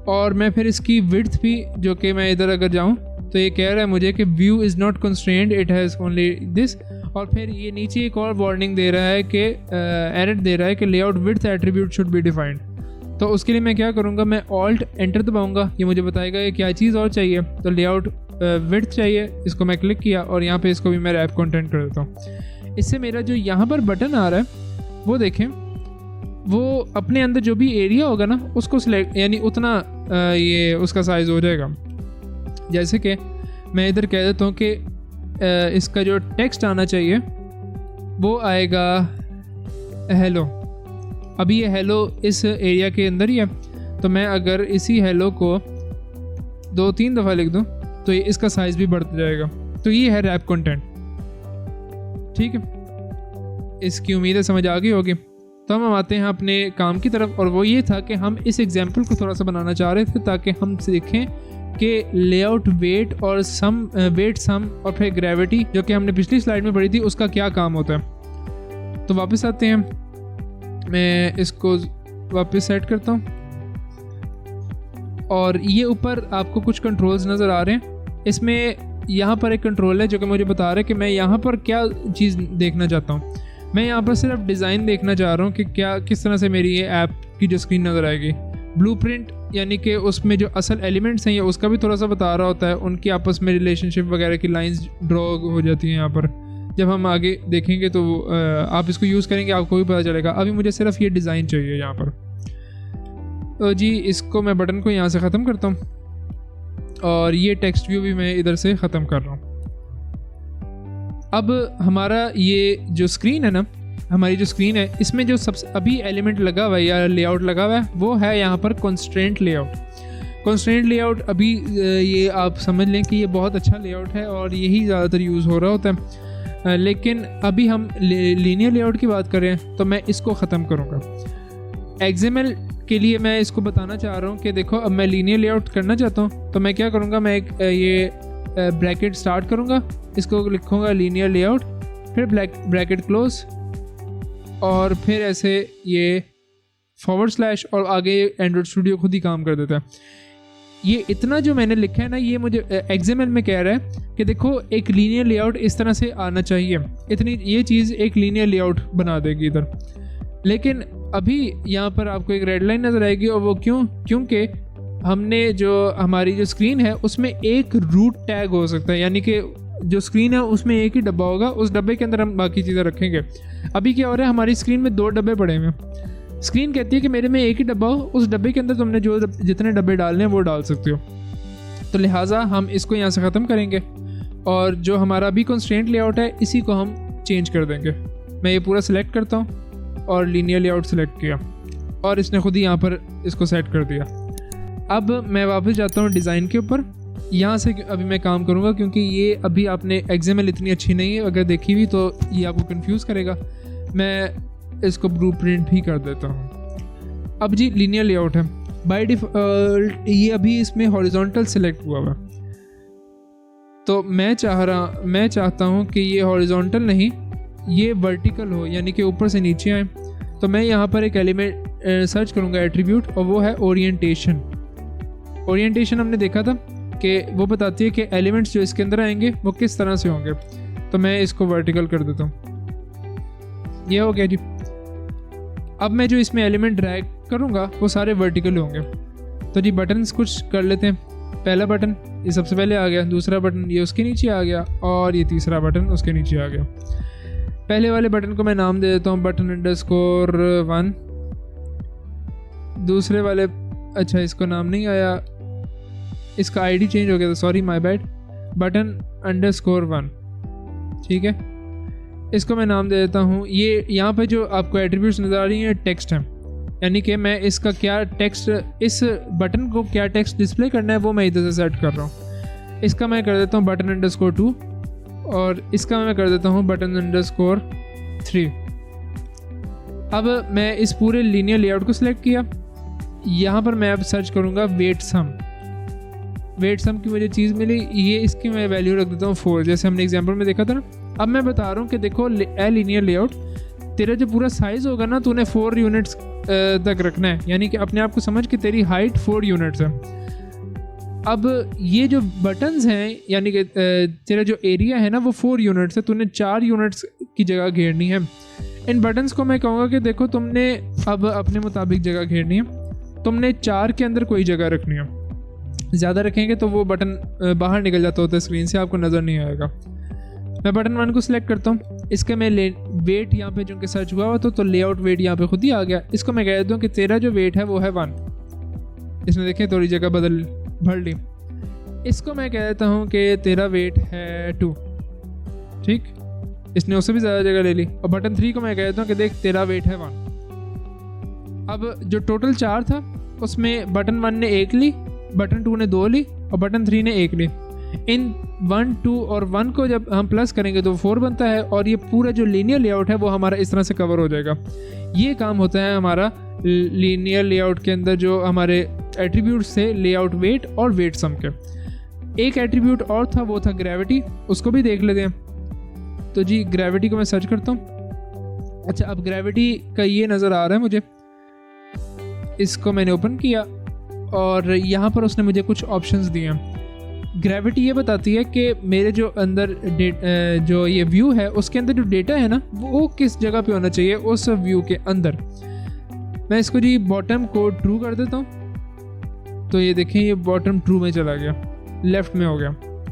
और मैं फिर इसकी विड्थ भी, जो कि मैं इधर अगर जाऊँ तो ये कह रहा है मुझे कि view is not constrained, it has only this. और फिर ये नीचे एक और वार्निंग दे रहा है कि एरर दे रहा है कि layout width attribute should be defined. तो उसके लिए मैं क्या करूँगा, मैं ऑल्ट एंटर दबाऊँगा, ये मुझे बताएगा ये क्या चीज़ और चाहिए। तो लेआउट विड्थ चाहिए, इसको मैं क्लिक किया और यहाँ पे इसको भी मैं रैप कंटेंट कर देता हूँ। इससे मेरा जो यहाँ पर बटन आ रहा है वो देखें, वो अपने अंदर जो भी एरिया होगा ना उसको सिलेक्ट, यानी उतना ये उसका साइज़ हो जाएगा। जैसे कि मैं इधर कह देता हूँ कि इसका जो टेक्स्ट आना चाहिए वो आएगा हेलो। अभी ये हेलो इस एरिया के अंदर ही है, तो मैं अगर इसी हेलो को 2-3 दफ़ा लिख दूँ तो ये इसका साइज़ भी बढ़ता जाएगा। तो ये है रैप कंटेंट। ठीक है, इसकी उम्मीद है समझ आ गई होगी। तो हम आते हैं अपने काम की तरफ, और वो ये था कि हम इस एग्जाम्पल को थोड़ा सा बनाना चाह रहे थे ताकि हम सीखें कि लेआउट वेट और सम और फिर ग्रेविटी, जो कि हमने पिछली स्लाइड में पढ़ी थी, उसका क्या काम होता है। तो वापस आते हैं, मैं इसको वापस सेट करता हूँ और ये ऊपर आपको कुछ कंट्रोल्स नज़र आ रहे हैं। इसमें यहाँ पर एक कंट्रोल है जो कि मुझे बता रहा है कि मैं यहाँ पर क्या चीज़ देखना चाहता हूँ। मैं यहाँ पर सिर्फ डिज़ाइन देखना चाह रहा हूँ कि क्या किस तरह से मेरी ये ऐप की जो स्क्रीन नज़र आएगी। ब्लूप्रिंट यानी कि उसमें जो असल एलिमेंट्स हैं ये उसका भी थोड़ा सा बता रहा होता है, उनकी आपस में रिलेशनशिप वगैरह की लाइंस ड्रॉ हो जाती हैं यहाँ पर। जब हम आगे देखेंगे तो आप इसको यूज़ करेंगे आपको भी पता चलेगा। अभी मुझे सिर्फ ये डिज़ाइन चाहिए यहाँ पर। तो जी इसको मैं बटन को यहाँ से ख़त्म करता हूँ और ये टेक्स्ट व्यू भी मैं इधर से ख़त्म कर रहा हूँ। अब हमारा ये जो स्क्रीन है ना, हमारी जो स्क्रीन है इसमें जो सबसे अभी एलिमेंट लगा हुआ है या लेआउट लगा हुआ है वो है यहाँ पर कंस्ट्रेंट लेआउट। कंस्ट्रेंट लेआउट अभी ये आप समझ लें कि ये बहुत अच्छा लेआउट है और यही ज़्यादातर यूज़ हो रहा होता है, लेकिन अभी हम लीनियर लेआउट की बात कर रहे हैं तो मैं इसको ख़त्म करूँगा। एक्सएमएल के लिए मैं इसको बताना चाह रहा हूँ कि देखो अब मैं लीनियर लेआउट करना चाहता हूँ तो मैं क्या करूँगा, मैं एक ये ब्रैकेट स्टार्ट करूँगा, इसको लिखूँगा लीनियर लेआउट, फिर ब्रैकेट क्लोज और फिर ऐसे ये / और आगे एंड्रॉइड स्टूडियो खुद ही काम कर देता है। ये इतना जो मैंने लिखा है ना, ये मुझे एक्सएमएल में कह रहा है कि देखो एक लीनियर लेआउट इस तरह से आना चाहिए, इतनी ये चीज़ एक लीनियर लेआउट बना देगी इधर। लेकिन अभी यहाँ पर आपको एक रेड लाइन नज़र आएगी और वो क्योंकि हमने जो हमारी जो स्क्रीन है उसमें एक रूट टैग हो सकता है, यानी कि जो स्क्रीन है उसमें एक ही डब्बा होगा, उस डब्बे के अंदर हम बाकी चीज़ें रखेंगे। अभी क्या हो रहा है, हमारी स्क्रीन में 2 डब्बे पड़े हुए हैं। स्क्रीन कहती है कि मेरे में एक ही डब्बा हो, उस डब्बे के अंदर तुमने जो जितने डब्बे डालने हैं वो डाल सकते हो। तो लिहाजा हम इसको यहाँ से ख़त्म करेंगे और जो हमारा अभी कंस्ट्रेंट लेआउट है इसी को हम चेंज कर देंगे। मैं ये पूरा सिलेक्ट करता हूँ और लीनियर लेआउट सेलेक्ट किया और इसने खुद ही यहाँ पर इसको सेट कर दिया। अब मैं वापस जाता हूँ डिज़ाइन के ऊपर, यहाँ से अभी मैं काम करूँगा क्योंकि ये अभी आपने एक्सएमएल इतनी अच्छी नहीं है, अगर देखी हुई तो ये आपको कंफ्यूज करेगा। मैं इसको ब्लूप्रिंट ही कर देता हूँ। अब जी लीनियर लेआउट है, बाय डिफ़ॉल्ट ये अभी इसमें हॉरिजॉन्टल सेलेक्ट हुआ हुआ, तो मैं चाहता हूँ कि ये हॉरिजॉन्टल नहीं ये वर्टिकल हो, यानी कि ऊपर से नीचे आए। तो मैं यहाँ पर एक एलिमेंट सर्च करूँगा एट्रीब्यूट और वो है ओरिएंटेशन। ओरिएंटेशन हमने देखा था कि वो बताती है कि एलिमेंट्स जो इसके अंदर आएंगे वो किस तरह से होंगे। तो मैं इसको वर्टिकल कर देता हूँ। ये हो गया जी। अब मैं जो इसमें एलिमेंट ड्रैग करूँगा वो सारे वर्टिकल होंगे। तो जी बटन्स कुछ कर लेते हैं। पहला बटन ये सबसे पहले आ गया, दूसरा बटन ये उसके नीचे आ गया, और ये तीसरा बटन उसके नीचे आ गया। पहले वाले बटन को मैं नाम दे देता हूँ button_1। दूसरे वाले, अच्छा इसको नाम नहीं आया, इसका आईडी चेंज हो गया था, सॉरी माय बैड, button_1। ठीक है, इसको मैं नाम दे देता हूँ, ये यहाँ पे जो आपको एट्रीब्यूट्स नज़र आ रही हैं टेक्स्ट हैं, यानी कि मैं इसका क्या टेक्स्ट, इस बटन को क्या टेक्स्ट डिस्प्ले करना है वो मैं इधर से सेट कर रहा हूँ। इसका मैं कर देता हूँ button_2 और इसका मैं कर देता हूँ button_3। अब मैं इस पूरे लीनियर लेआउट को सिलेक्ट किया। यहाँ पर मैं अब सर्च करूँगा वेट सम। वेट सम की मुझे चीज़ मिली, ये इसकी मैं वैल्यू रख देता हूँ 4, जैसे हमने एग्जाम्पल में देखा था ना। अब मैं बता रहा हूँ कि देखो ए लीनियर लेआउट, तेरा जो पूरा साइज़ होगा ना, तूने 4 यूनिट्स तक रखना है, यानी कि अपने आप को समझ कि तेरी हाइट 4 यूनिट्स है। अब ये जो बटन्स हैं, यानी कि तेरा जो एरिया है ना वो 4 यूनिट्स है, तूने 4 यूनिट्स की जगह घेरनी है। इन बटन्स को मैं कहूँगा कि देखो तुमने अब अपने मुताबिक जगह घेरनी है, तुमने 4 के अंदर कोई जगह रखनी है। ज़्यादा रखेंगे तो वो बटन बाहर निकल जाता होता है स्क्रीन से, आपको नज़र नहीं आएगा। मैं बटन 1 को सिलेक्ट करता हूँ, इसके मैं वेट यहाँ पे जो कि सर्च हुआ तो लेआउट वेट यहाँ पे खुद ही आ गया। इसको मैं कह देता हूँ कि तेरा जो वेट है वो है 1। इसने देखें थोड़ी जगह भर ली। इसको मैं कह देता हूँ कि तेरा वेट है 2। ठीक, इसने उससे भी ज़्यादा जगह ले ली। और बटन 3 को मैं कह देता हूँ कि देख तेरा वेट है 1। अब जो टोटल 4 था उसमें बटन 1 ने 1 ली, बटन 2 ने 2 ली और बटन 3 ने 1 ली। इन 1, 2 और 1 को जब हम प्लस करेंगे तो 4 बनता है, और ये पूरा जो लीनियर लेआउट है वो हमारा इस तरह से कवर हो जाएगा। ये काम होता है हमारा लीनियर लेआउट के अंदर, जो हमारे एट्रीब्यूट्स थे लेआउट वेट और वेट सम के। एक एट्रीब्यूट और था, वो था ग्रेविटी, उसको भी देख लेते हैं। तो जी ग्रेविटी को मैं सर्च करता हूँ। अच्छा, अब ग्रेविटी का ये नज़र आ रहा है मुझे, इसको मैंने ओपन किया और यहाँ पर उसने मुझे कुछ ऑप्शंस दिए हैं। ग्रेविटी ये बताती है कि मेरे जो अंदर जो ये व्यू है उसके अंदर जो डेटा है ना वो किस जगह पे होना चाहिए उस व्यू के अंदर। मैं इसको जी बॉटम को ट्रू कर देता हूँ, तो ये देखें ये बॉटम ट्रू में चला गया, लेफ़्ट में हो गया।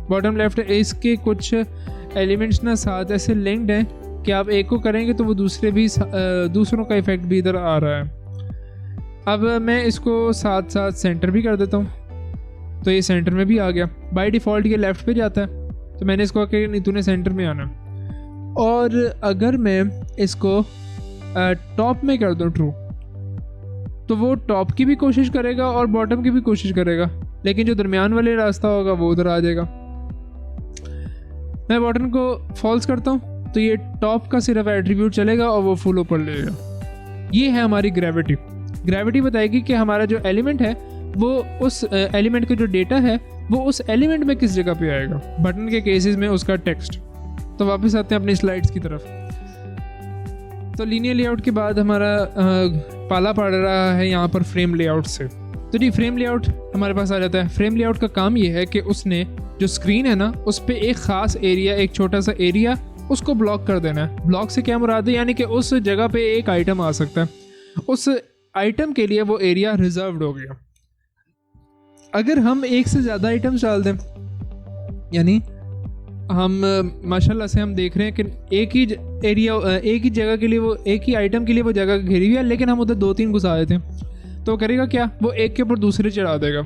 बॉटम लेफ़्ट, इसके कुछ एलिमेंट्स ना साथ ऐसे लिंक्ड हैं कि आप एक को करेंगे तो वो दूसरों का इफेक्ट भी इधर आ रहा है। अब मैं इसको साथ साथ सेंटर भी कर देता हूँ, तो ये सेंटर में भी आ गया। बाय डिफ़ॉल्ट ये लेफ़्ट पे जाता है, तो मैंने इसको कहा नहीं तूने सेंटर में आना। और अगर मैं इसको टॉप में कर दूँ ट्रू, तो वो टॉप की भी कोशिश करेगा और बॉटम की भी कोशिश करेगा, लेकिन जो दरमियान वाले रास्ता होगा वो उधर आ जाएगा। मैं बॉटम को फॉल्स करता हूँ तो ये टॉप का सिर्फ एट्रीब्यूट चलेगा और वो फुल ऊपर लेगा। ये है हमारी ग्रेविटी। ग्रेविटी बताएगी कि हमारा जो एलिमेंट है वो उस एलिमेंट का जो डेटा है वो उस एलिमेंट में किस जगह पे आएगा। बटन के केसेस में उसका टेक्स्ट। तो वापस आते हैं अपनी स्लाइड्स की तरफ। तो लीनियर लेआउट के बाद हमारा पाला पड़ रहा है यहाँ पर फ्रेम लेआउट से। तो जी फ्रेम लेआउट हमारे पास आ जाता है। फ्रेम लेआउट का काम ये है कि उसने जो स्क्रीन है ना उस पर एक ख़ास एरिया, एक छोटा सा एरिया उसको ब्लॉक कर देना है। ब्लॉक से क्या मुराद है, यानी कि उस जगह पे एक आइटम आ सकता है, उस आइटम के लिए वो एरिया रिजर्व्ड हो गया। अगर हम एक से ज़्यादा आइटम्स डाल दें, यानी हम माशाल्लाह से हम देख रहे हैं कि एक ही एरिया, एक ही जगह के लिए, वो एक ही आइटम के लिए वो जगह घेरी हुई है, लेकिन हम उधर 2-3 घुसा देते हैं, तो करेगा क्या, वो एक के ऊपर दूसरे चढ़ा देगा।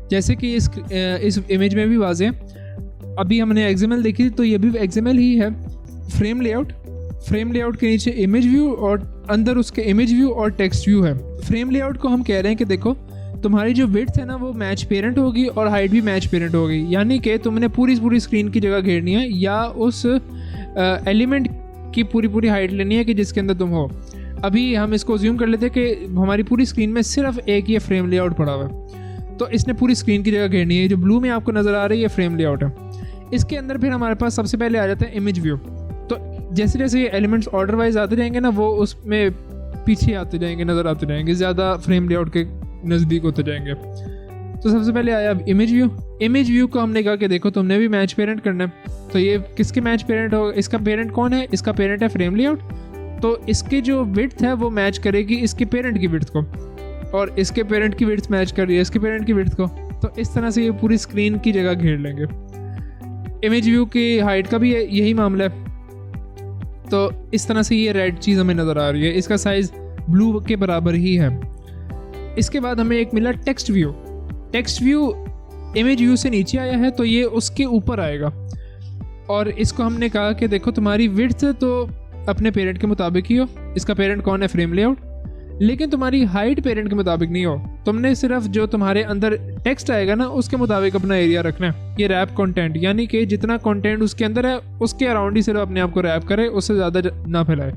जैसे कि इस इमेज में भी वाज़ेह है। अभी हमने एक्सएमएल देखी थी, तो ये भी एक्सएमएल ही है। फ्रेम लेआउट के नीचे इमेज व्यू और अंदर उसके इमेज व्यू और टेक्स्ट व्यू है। फ्रेम लेआउट को हम कह रहे हैं कि देखो तुम्हारी जो विड्थ है ना वो मैच पेरेंट होगी और हाइट भी मैच पेरेंट होगी, यानी कि तुमने पूरी स्क्रीन की जगह घेरनी है या उस एलिमेंट की पूरी हाइट लेनी है कि जिसके अंदर तुम हो। अभी हम इसको अज्यूम कर लेते हैं कि हमारी पूरी स्क्रीन में सिर्फ एक ये फ्रेम लेआउट पड़ा हुआ है, तो इसने पूरी स्क्रीन की जगह घेरनी है। जो ब्लू में आपको नज़र आ रही है ये फ्रेम लेआउट है। इसके अंदर फिर हमारे पास सबसे पहले आ जाता है इमेज व्यू। तो जैसे जैसे ये एलिमेंट्स ऑर्डर वाइज आते जाएंगे ना, वो उसमें पीछे आते जाएंगे, नज़र आते जाएंगे, ज़्यादा फ्रेम लेआउट के नज़दीक होते जाएंगे। तो सबसे पहले आया अब इमेज व्यू। इमेज व्यू को हमने कहा कि देखो तुमने भी मैच पेरेंट करना है, तो ये किसके मैच पेरेंट होगा, इसका पेरेंट कौन है, इसका पेरेंट है फ्रेम लेआउट तो इसके जो विड्थ है वो मैच करेगी इसके पेरेंट की विड्थ को, और इसके पेरेंट की विड्थ मैच कर रही है इसके पेरेंट की विड्थ को। तो इस तरह से ये पूरी स्क्रीन की जगह घेर लेंगे। इमेज व्यू की हाइट का भी यही मामला है। तो इस तरह से ये रेड चीज़ हमें नज़र आ रही है, इसका साइज़ ब्लू के बराबर ही है। इसके बाद हमें एक मिला text view. Text view image view से नीचे आया है, तो ये उसके ऊपर आएगा, और इसको हमने कहा कि देखो तुम्हारी विड्थ तो अपने पेरेंट के मुताबिक ही हो, इसका पेरेंट कौन है, फ्रेम लेआउट, लेकिन तुम्हारी हाइट पेरेंट के मुताबिक नहीं हो। तुमने सिर्फ जो तुम्हारे अंदर टेक्स्ट आएगा ना उसके मुताबिक अपना एरिया रखना है। ये रैप कंटेंट, यानी कि जितना कंटेंट उसके अंदर है उसके अराउंड ही सिर्फ अपने आप को रैप करे, उससे ज़्यादा ना फैलाए।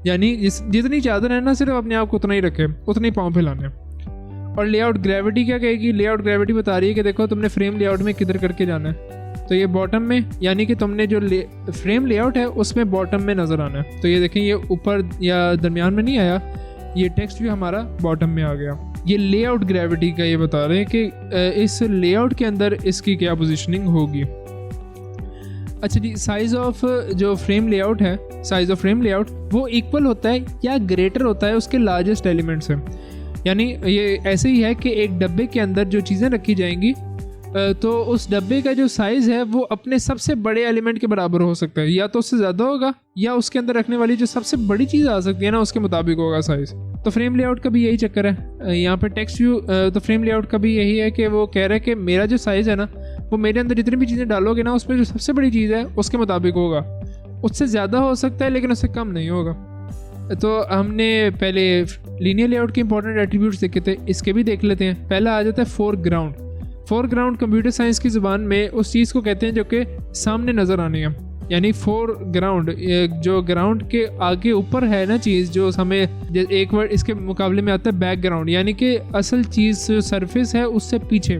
यानी जितनी चादर है ना सिर्फ अपने आप को उतना ही रखे, उतने पाँव फैलाने। और लेआउट ग्रेविटी क्या कहेगी, लेआउट ग्रेविटी बता रही है कि देखो तुमने फ्रेम लेआउट में किधर करके जाना है, तो ये बॉटम में, यानी कि तुमने जो फ्रेम लेआउट है उसमें बॉटम में नज़र आना है। तो ये देखें ये ऊपर या दरमियान में नहीं आया, ये टेक्स्ट भी हमारा बॉटम में आ गया। ये लेआउट ग्रेविटी का ये बता रहे हैं कि इस लेआउट के अंदर इसकी क्या पोजीशनिंग होगी। अच्छा जी, साइज़ ऑफ जो फ्रेम लेआउट है, साइज़ ऑफ फ्रेम लेआउट वो इक्वल होता है या ग्रेटर होता है उसके लार्जेस्ट एलिमेंट से। यानी ये ऐसे ही है कि एक डब्बे के अंदर जो चीज़ें रखी जाएंगी तो उस डब्बे का जो साइज़ है वो अपने सबसे बड़े एलिमेंट के बराबर हो सकता है, या तो उससे ज़्यादा होगा या उसके अंदर रखने वाली जो सबसे बड़ी चीज़ आ सकती है ना उसके मुताबिक होगा साइज़। तो फ्रेम लेआउट का भी यही चक्कर है। यहाँ पे टेक्स्ट व्यू तो फ्रेम लेआउट का भी यही है कि वो कह रहा है कि मेरा जो साइज़ है ना वो मेरे अंदर जितनी भी चीज़ें डालोगे ना उसमें जो सबसे बड़ी चीज़ है उसके मुताबिक होगा, उससे ज़्यादा हो सकता है लेकिन उससे कम नहीं होगा। तो हमने पहले लीनियर लेआउट के इंपॉर्टेंट एट्रीब्यूट्स देखे थे, इसके भी देख लेते हैं। पहला आ जाता है फोरग्राउंड। फोरग्राउंड कंप्यूटर साइंस की ज़ुबान में उस चीज़ को कहते हैं जो कि सामने नज़र आनी है। यानी फोरग्राउंड जो ग्राउंड के आगे ऊपर है ना चीज़, जो हमें एक वर्ड इसके मुकाबले में आता है बैकग्राउंड, यानी कि असल चीज़ जो सरफेस है उससे पीछे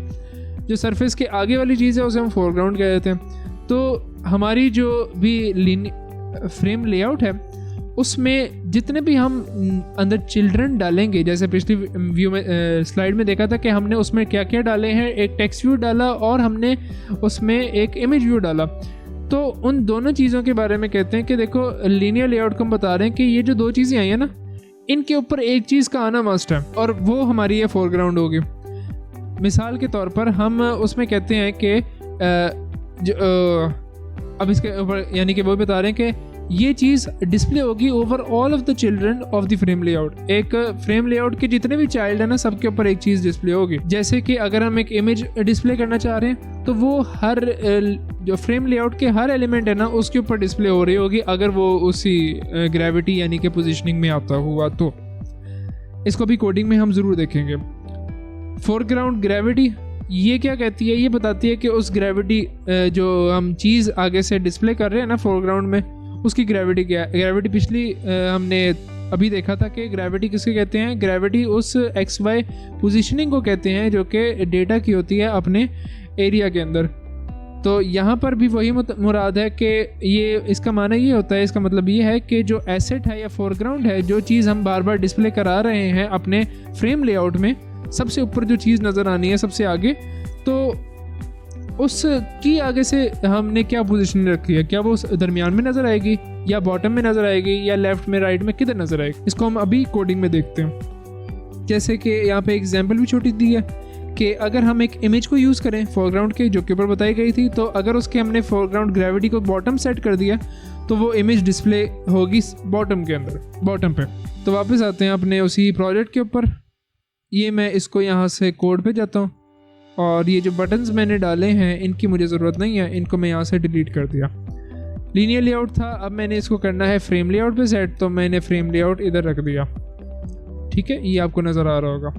जो सरफेस के आगे वाली चीज़ है उसे हम फोरग्राउंड कह देते हैं। तो हमारी जो भी फ्रेम लेआउट है उसमें जितने भी हम अंदर चिल्ड्रन डालेंगे, जैसे पिछली व्यू में स्लाइड में देखा था कि हमने उसमें क्या क्या डाले हैं, एक टेक्स्ट व्यू डाला और हमने उसमें एक इमेज व्यू डाला। तो उन दोनों चीज़ों के बारे में कहते हैं कि देखो लीनियर लेआउट को हम बता रहे हैं कि ये जो दो चीज़ें आई हैं ना इनके ऊपर एक चीज़ का आना मस्ट है और वो हमारी ये फोरग्राउंड होगी। मिसाल के तौर पर हम उसमें कहते हैं कि अब इसके ऊपर यानी कि वो बता रहे हैं कि ये चीज़ डिस्प्ले होगी over all of the children of the frame layout. एक फ्रेम लेआउट के जितने भी चाइल्ड है ना सबके ऊपर एक चीज़ डिस्प्ले होगी। जैसे कि अगर हम एक इमेज डिस्प्ले करना चाह रहे हैं तो वो हर जो फ्रेम लेआउट के हर एलिमेंट है ना उसके ऊपर डिस्प्ले हो रही होगी, अगर वो उसी ग्रेविटी यानी कि पोजीशनिंग में आता हुआ। तो इसको भी कोडिंग में हम ज़रूर देखेंगे। फोरग्राउंड ग्रेविटी ये क्या कहती है, ये बताती है कि उस ग्रेविटी जो हम चीज़ आगे से डिस्प्ले कर रहे हैं ना फोरग्राउंड में उसकी ग्रेविटी क्या है। ग्रेविटी पिछली हमने अभी देखा था कि ग्रेविटी किसके कहते हैं, ग्रेविटी उस एक्स वाई पोजीशनिंग को कहते हैं जो कि डेटा की होती है अपने एरिया के अंदर। तो यहाँ पर भी वही मुराद है कि ये इसका माना ये होता है, इसका मतलब ये है कि जो एसेट है या फोरग्राउंड है, जो चीज़ हम बार बार डिस्प्ले करा रहे हैं अपने फ्रेम लेआउट में, सबसे ऊपर जो चीज़ नज़र आनी है सबसे आगे, तो उसकी आगे से हमने क्या पोजीशन रखी है, क्या वो दरमियान में नज़र आएगी या बॉटम में नज़र आएगी या लेफ्ट में राइट में किधर नज़र आएगी। इसको हम अभी कोडिंग में देखते हैं। जैसे कि यहाँ पे एग्जांपल भी छोटी दी है कि अगर हम एक इमेज को यूज़ करें फोरग्राउंड के जो के ऊपर बताई गई थी, तो अगर उसके हमने फोरग्राउंड ग्रेविटी को बॉटम सेट कर दिया तो वो इमेज डिस्प्ले होगी बॉटम के अंदर, बॉटम पे। तो वापस आते हैं अपने उसी प्रोजेक्ट के ऊपर। ये मैं इसको यहाँ से कोड पे जाता हूँ और ये जो बटन्स मैंने डाले हैं इनकी मुझे ज़रूरत नहीं है, इनको मैं यहाँ से डिलीट कर दिया। लीनियर लेआउट था, अब मैंने इसको करना है फ्रेम लेआउट पे सेट, तो मैंने फ्रेम लेआउट इधर रख दिया। ठीक है, ये आपको नज़र आ रहा होगा।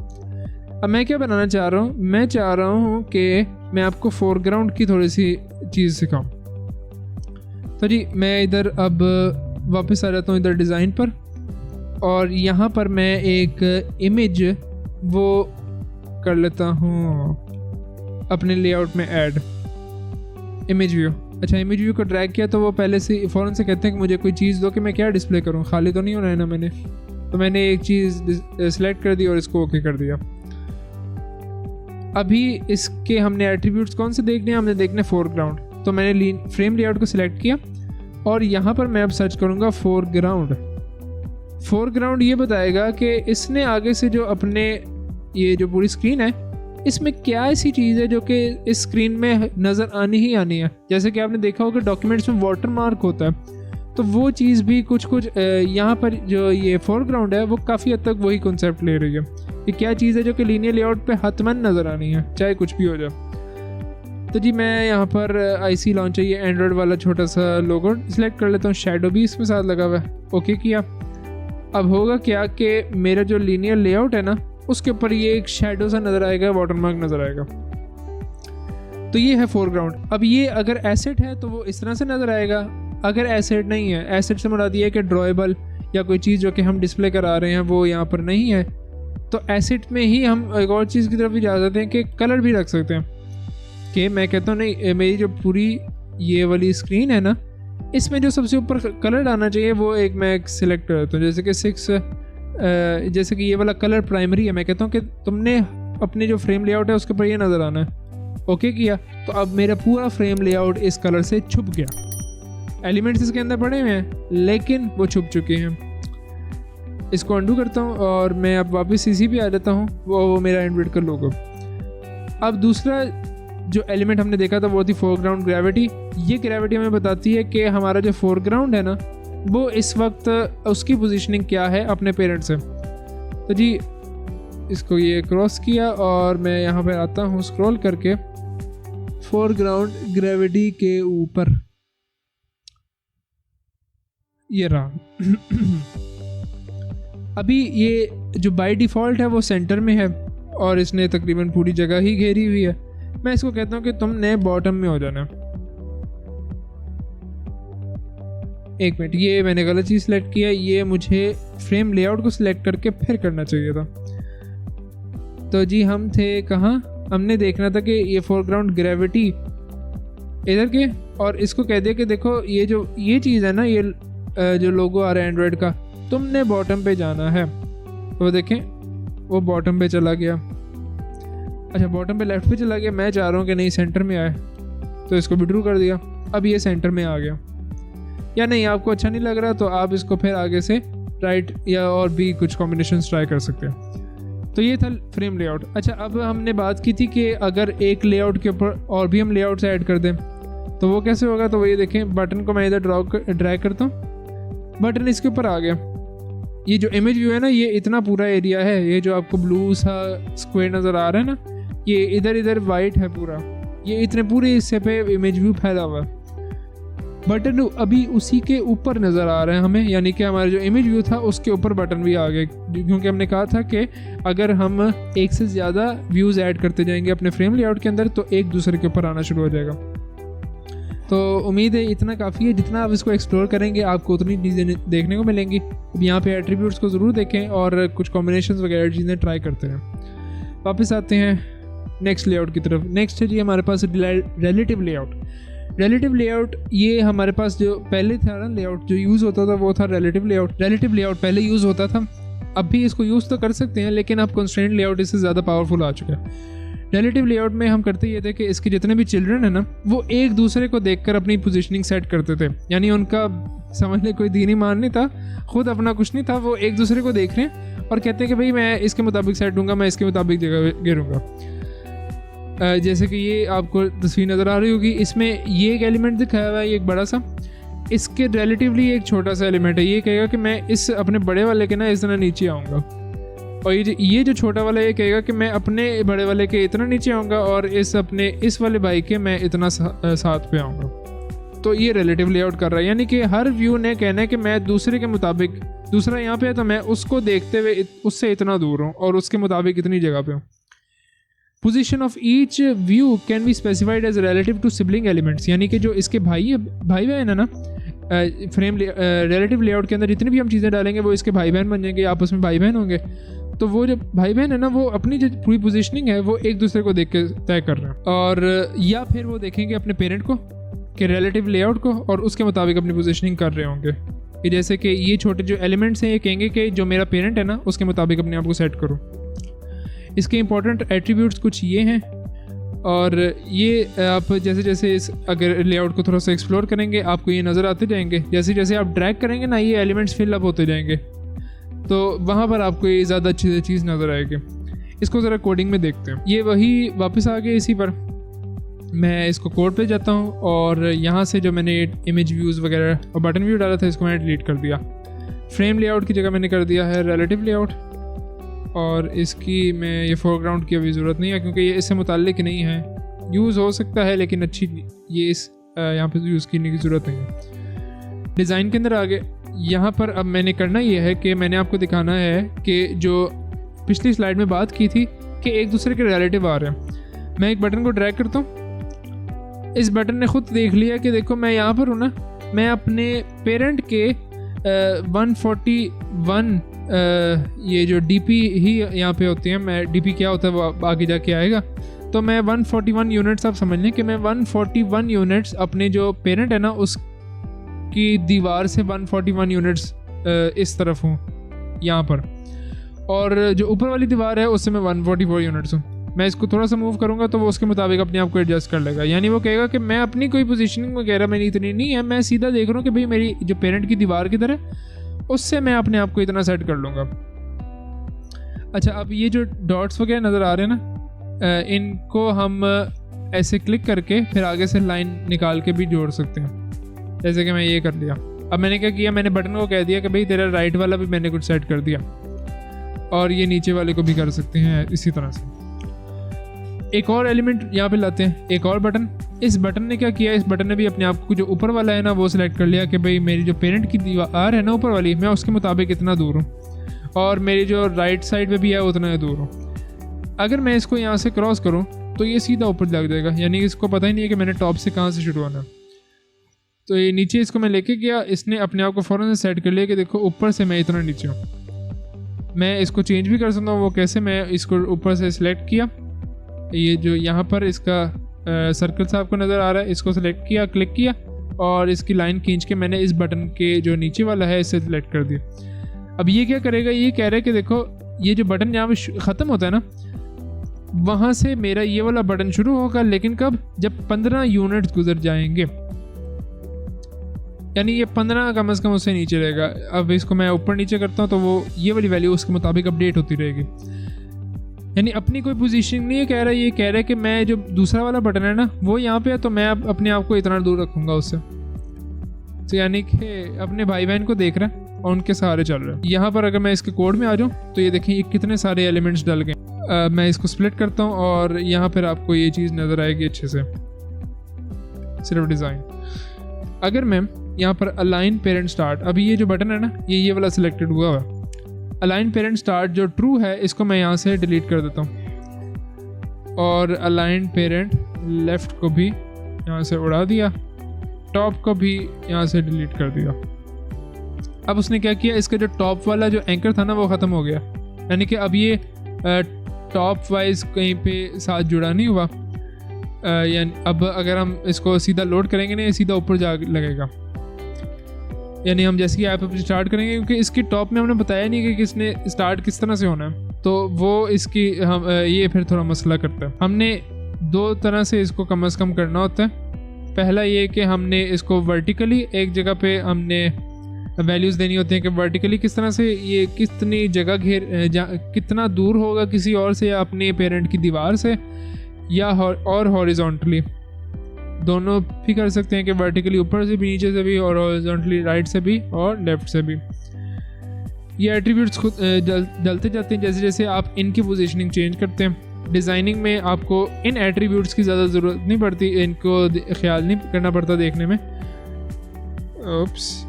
अब मैं क्या बनाना चाह रहा हूँ, मैं चाह रहा हूँ कि मैं आपको फोरग्राउंड की थोड़ी सी चीज़ सिखाऊँ। तो जी मैं इधर अब वापस आ जाता हूँ इधर डिज़ाइन पर, और यहाँ पर मैं एक इमेज वो कर लेता हूँ अपने लेआउट में ऐड इमेज व्यू। अच्छा, इमेज व्यू को ड्रैग किया तो वो पहले से फ़ौरन से कहते हैं कि मुझे कोई चीज़ दो कि मैं क्या डिस्प्ले करूँ, खाली तो नहीं होना है ना मैंने। तो मैंने एक चीज़ सेलेक्ट कर दी और इसको ओके कर दिया। अभी इसके हमने एट्रीब्यूट्स कौन से देखने हैं, हमने देखने फोरग्राउंड। तो मैंने फ्रेम लेआउट को सिलेक्ट किया और यहाँ पर मैं अब सर्च करूँगा फोरग्राउंड। फोरग्राउंड ये बताएगा कि इसने आगे से जो अपने ये जो पूरी स्क्रीन है इसमें क्या ऐसी चीज़ है जो कि इस स्क्रीन में नज़र आनी ही आनी है। जैसे कि आपने देखा होगा डॉक्यूमेंट्स में वाटर मार्क होता है, तो वो चीज़ भी कुछ यहाँ पर जो ये फोरग्राउंड है वो काफ़ी हद तक वही कॉन्सेप्ट ले रही है कि क्या चीज़ है जो कि लीनियर लेआउट पे हतमन नज़र आनी है, चाहे कुछ भी हो जाए। तो जी मैं यहाँ पर आईसी लॉन्चर ये एंड्रॉयड वाला छोटा सा लोगो सिलेक्ट कर लेता हूँ, शैडो भी इसके साथ लगा हुआ है, ओके किया। अब होगा क्या कि मेरा जो लीनियर लेआउट है ना उसके ऊपर ये एक शैडो सा नज़र आएगा, वाटरमार्क नज़र आएगा। तो ये है फोरग्राउंड। अब ये अगर एसेट है तो वो इस तरह से नज़र आएगा, अगर एसेट नहीं है, एसेट से मुराद ये है कि ड्रॉएबल या कोई चीज़ जो कि हम डिस्प्ले करा रहे हैं वो यहाँ पर नहीं है, तो एसेट में ही हम एक और चीज़ की तरफ भी जा सकते हैं कि कलर भी रख सकते हैं। कि मैं कहता हूँ नहीं, मेरी जो पूरी ये वाली स्क्रीन है ना इसमें जो सबसे ऊपर कलर आना चाहिए वो एक मैं सिलेक्ट करता हूँ, जैसे कि 6 जैसे कि ये वाला कलर प्राइमरी है। मैं कहता हूँ कि तुमने अपने जो फ्रेम लेआउट है उसके ऊपर ये नज़र आना है, ओके किया। तो अब मेरा पूरा फ्रेम लेआउट इस कलर से छुप गया। एलिमेंट्स इसके अंदर पड़े हुए हैं लेकिन वो छुप चुके हैं। इसको अंडू करता हूँ और मैं अब वापस इसी पे आ जाता हूँ, वो मेरा एंड्रॉइड का लोगो। अब दूसरा जो एलिमेंट हमने देखा था वो थी फोरग्राउंड ग्रेविटी। ये ग्रेविटी हमें बताती है कि हमारा जो फोरग्राउंड है ना वो इस वक्त उसकी पोजीशनिंग क्या है अपने पेरेंट से। तो जी इसको ये क्रॉस किया और मैं यहाँ पे आता हूँ स्क्रॉल करके फोरग्राउंड ग्रेविटी के ऊपर, ये रहा। अभी ये जो बाय डिफ़ॉल्ट है वो सेंटर में है और इसने तकरीबन पूरी जगह ही घेरी हुई है। मैं इसको कहता हूँ कि तुमने बॉटम में हो जाना। एक मिनट, ये मैंने गलत चीज़ सेलेक्ट किया, ये मुझे फ्रेम लेआउट को सिलेक्ट करके फिर करना चाहिए था। तो जी हम थे कहाँ, हमने देखना था कि ये फोरग्राउंड ग्रेविटी इधर के, और इसको कह दिया कि देखो ये चीज़ है ना, ये जो लोगो आ रहा है एंड्रॉयड का, तुमने बॉटम पे जाना है। तो देखें वो बॉटम पे चला गया। अच्छा बॉटम पे लेफ्ट पे चला गया, मैं चाह रहा हूँ कि नहीं सेंटर में आए, तो इसको विड्रू कर दिया। अब ये सेंटर में आ गया। या नहीं आपको अच्छा नहीं लग रहा तो आप इसको फिर आगे से राइट या और भी कुछ कॉम्बिनेशंस ट्राई कर सकते हैं। तो ये था फ्रेम लेआउट। अच्छा अब हमने बात की थी कि अगर एक लेआउट के ऊपर और भी हम लेआउट्स ऐड कर दें तो वो कैसे होगा। तो वो ये देखें, बटन को मैं इधर ड्रैग करता हूँ, बटन इसके ऊपर आ गया। ये जो इमेज व्यू है ना, ये इतना पूरा एरिया है, ये जो आपको ब्लू सा स्क्वायर नज़र आ रहा है ना, ये इधर वाइट है पूरा, ये इतने पूरे हिस्से पे इमेज व्यू फैला हुआ है। बटन अभी उसी के ऊपर नज़र आ रहे हैं हमें, यानी कि हमारा जो इमेज व्यू था उसके ऊपर बटन भी आ गए, क्योंकि हमने कहा था कि अगर हम एक से ज़्यादा व्यूज़ ऐड करते जाएंगे अपने फ्रेम लेआउट के अंदर तो एक दूसरे के ऊपर आना शुरू हो जाएगा। तो उम्मीद है इतना काफ़ी है, जितना आप इसको एक्सप्लोर करेंगे आपको उतनी चीज़ें देखने को मिलेंगी। अब यहाँ पे एट्रीब्यूट्स को ज़रूर देखें और कुछ कॉम्बिनेशंस वगैरह चीज़ें ट्राई करते हैं। वापस आते हैं नेक्स्ट लेआउट की तरफ। नेक्स्ट है जी हमारे पास रिलेटिव लेआउट। रिलेटिव लेआउट ये हमारे पास जो पहले था ना लेआउट जो यूज़ होता था वो था रिलेटिव लेआउट। रिलेटिव लेआउट पहले यूज़ होता था, अब भी इसको यूज़ तो कर सकते हैं लेकिन अब कंस्ट्रेंट लेआउट इससे ज़्यादा पावरफुल आ चुका है। रिलेटिव लेआउट में हम करते ये थे कि इसके जितने भी चिल्ड्रन है ना वो एक दूसरे को देखकर अपनी पोजीशनिंग सेट करते थे, यानी उनका समझ ले कोई दीनी मान नहीं था, खुद अपना कुछ नहीं था, वो एक दूसरे को देख रहे हैं और कहते हैं कि भाई मैं इसके मुताबिक सेट दूंगा, मैं इसके मुताबिक जगह गिरूंगा। जैसे कि ये आपको तस्वीर नज़र आ रही होगी, इसमें ये एक एलिमेंट दिखाया हुआ है, ये एक बड़ा सा, इसके रिलेटिवली एक छोटा सा एलिमेंट है। ये कहेगा कि मैं इस अपने बड़े वाले के ना इस तरह नीचे आऊँगा, और ये जो छोटा वाला ये कहेगा कि मैं अपने बड़े वाले के इतना नीचे आऊँगा और इस वाले भाई के मैं इतना साथ पे आऊँगा। तो ये रिलेटिव लेआउट कर रहा है, यानी कि हर व्यू ने कहना है कि मैं दूसरे के मुताबिक, दूसरा यहाँ पे है तो मैं उसको देखते हुए उससे इतना दूर हूँ और उसके मुताबिक इतनी जगह पे हूँ। Position of each view can be specified as relative to sibling elements, यानी कि जो इसके भाई बहन है ना, फ्रेम रिलेटिव लेआउट के अंदर जितनी भी हम चीज़ें डालेंगे वो इसके भाई बहन बन जाएंगे, आपस में भाई बहन होंगे। तो वो जो भाई बहन है ना वो अपनी जो पूरी पोजीशनिंग है वो एक दूसरे को देख के तय कर रहे हैं, और या फिर वो देखेंगे अपने पेरेंट को कि रिलेटिव लेआउट को और उसके मुताबिक अपनी पोजीशनिंग कर रहे होंगे। कि जैसे कि ये छोटे जो एलिमेंट्स हैं ये कहेंगे कि जो मेरा पेरेंट है ना उसके मुताबिक अपने आप को सेट करो। इसके इंपॉर्टेंट एट्रीब्यूट्स कुछ ये हैं, और ये आप जैसे जैसे इस अगर लेआउट को थोड़ा सा एक्सप्लोर करेंगे आपको ये नज़र आते जाएंगे। जैसे जैसे आप ड्रैग करेंगे ना ये एलिमेंट्स फिल अप होते जाएंगे। तो वहाँ पर आपको ये ज़्यादा अच्छी से चीज़ नज़र आएगी। इसको ज़रा कोडिंग में देखते हैं। ये वही वापस आ गए इसी पर। मैं इसको कोड पे जाता हूँ और यहाँ से जो मैंने इमेज व्यूज़ वगैरह और बटन व्यू डाला था इसको मैंने डिलीट कर दिया। फ्रेम लेआउट की जगह मैंने कर दिया है रिलेटिव लेआउट, और इसकी मैं ये फोरग्राउंड की अभी ज़रूरत नहीं है क्योंकि ये इससे मुताल्लिक नहीं है। यूज़ हो सकता है लेकिन अच्छी ये इस यहाँ पे यूज़ करने की ज़रूरत नहीं है। डिज़ाइन के अंदर आगे यहाँ पर अब मैंने करना ये है कि मैंने आपको दिखाना है कि जो पिछली स्लाइड में बात की थी कि एक दूसरे के रिलेटिव आ रहे हैं। मैं एक बटन को ड्रैग करता हूँ, इस बटन ने खुद देख लिया कि देखो मैं यहाँ पर हूँ ना, मैं अपने पेरेंट के 141 ये जो DP ही यहाँ पे होते हैं, मैं DP क्या होता है वो आगे जाके आएगा। तो मैं 141 यूनिट्स, आप समझ लें कि मैं 141 यूनिट्स अपने जो पेरेंट है ना उसकी दीवार से 141 यूनिट्स इस तरफ हूँ यहाँ पर, और जो ऊपर वाली दीवार है उससे मैं 144 यूनिट्स हूँ। मैं इसको थोड़ा सा मूव करूँगा तो वो उसके मुताबिक अपने आप को एडजस्ट कर लेगा। यानी वो कहेगा कि मैं अपनी कोई पोजीशनिंग वगैरह मेरी इतनी नहीं है, मैं सीधा देख रहा हूँ कि भाई मेरी जो पेरेंट की दीवार किधर है, उससे मैं अपने आप को इतना सेट कर लूँगा। अच्छा, अब ये जो डॉट्स वगैरह नज़र आ रहे हैं ना, इनको हम ऐसे क्लिक करके फिर आगे से लाइन निकाल के भी जोड़ सकते हैं। जैसे कि मैं ये कर लिया। अब मैंने क्या किया, मैंने बटन को कह दिया कि भाई तेरा राइट वाला भी मैंने कुछ सेट कर दिया, और ये नीचे वाले को भी कर सकते हैं इसी तरह से। एक और एलिमेंट यहाँ पे लाते हैं, एक और बटन। इस बटन ने क्या किया, इस बटन ने भी अपने आप को जो ऊपर वाला है ना वो सिलेक्ट कर लिया कि भाई मेरी जो पेरेंट की दीवार है ना ऊपर वाली, मैं उसके मुताबिक इतना दूर हूँ, और मेरी जो राइट साइड पे भी है उतना दूर हूँ। अगर मैं इसको यहाँ से क्रॉस करूँ तो ये सीधा ऊपर लग जाएगा, यानी इसको पता ही नहीं है कि मैंने टॉप से कहाँ से शुरू होना। तो ये नीचे इसको मैं लेके गया, इसने अपने आप को फ़ौरन से सेट कर लिया कि देखो ऊपर से मैं इतना नीचे हूँ। मैं इसको चेंज भी कर सकता हूँ, वो कैसे, मैं इसको ऊपर से सिलेक्ट किया, ये जो यहाँ पर इसका सर्कल सा आपको नज़र आ रहा है, इसको सिलेक्ट किया, क्लिक किया, और इसकी लाइन खींच के मैंने इस बटन के जो नीचे वाला है इसे सिलेक्ट कर दिया। अब ये क्या करेगा, ये कह रहा है कि देखो ये जो बटन यहाँ पे ख़त्म होता है ना, वहाँ से मेरा ये वाला बटन शुरू होगा, लेकिन कब, जब 15 यूनिट्स गुजर जाएंगे, यानी ये 15 कम से कम उससे नीचे रहेगा। अब इसको मैं ऊपर नीचे करता हूँ तो वो ये वाली वैल्यू उसके मुताबिक अपडेट होती रहेगी। यानी अपनी कोई पोजीशन नहीं है कह रहा है, ये कह रहा है कि मैं जो दूसरा वाला बटन है ना वो यहाँ पे है, तो मैं अब अपने आप को इतना दूर रखूँगा उससे। तो यानी कि अपने भाई बहन को देख रहा है और उनके सहारे चल रहा है। यहाँ पर अगर मैं इसके कोड में आ जाऊँ तो ये देखें ये कितने सारे एलिमेंट्स डल गए। मैं इसको स्प्लिट करता हूँ और यहाँ पर आपको ये चीज़ नज़र आएगी अच्छे से, सिर्फ डिज़ाइन। अगर मैं यहाँ पर अलाइन पेरेंट स्टार्ट, अभी ये जो बटन है ना ये वाला सिलेक्टेड हुआ हुआ है। अलाइन पेरेंट स्टार्ट जो ट्रू है इसको मैं यहाँ से डिलीट कर देता हूँ, और अलाइन पेरेंट लेफ़्ट को भी यहाँ से उड़ा दिया, टॉप को भी यहाँ से डिलीट कर दिया। अब उसने क्या किया, इसका जो टॉप वाला जो एंकर था ना वो ख़त्म हो गया, यानी कि अब ये टॉप वाइज कहीं पे साथ जुड़ा नहीं हुआ। यानी अब अगर हम इसको सीधा लोड करेंगे ना, ये सीधा ऊपर जा लगेगा। यानी हम जैसे कि ऐप स्टार्ट करेंगे, क्योंकि इसकी टॉप में हमने बताया नहीं कि किसने स्टार्ट किस तरह से होना है, तो वो इसकी हम ये फिर थोड़ा मसला करता है। हमने दो तरह से इसको कम से कम करना होता है। पहला ये कि हमने इसको वर्टिकली एक जगह पे हमने वैल्यूज़ देनी होती हैं कि वर्टिकली किस तरह से ये कितनी जगह कितना दूर होगा किसी और से, या अपने पेरेंट की दीवार से, या और हॉरिजॉन्टली दोनों भी कर सकते हैं कि वर्टिकली ऊपर से भी, नीचे से भी, और हॉरिजॉन्टली राइट से भी और लेफ़्ट से भी। ये एट्रीब्यूट्स खुद डलते जाते हैं जैसे जैसे आप इनकी पोजीशनिंग चेंज करते हैं। डिज़ाइनिंग में आपको इन एट्रीब्यूट्स की ज़्यादा ज़रूरत नहीं पड़ती, इनको ख्याल नहीं करना पड़ता देखने में। ओप्स,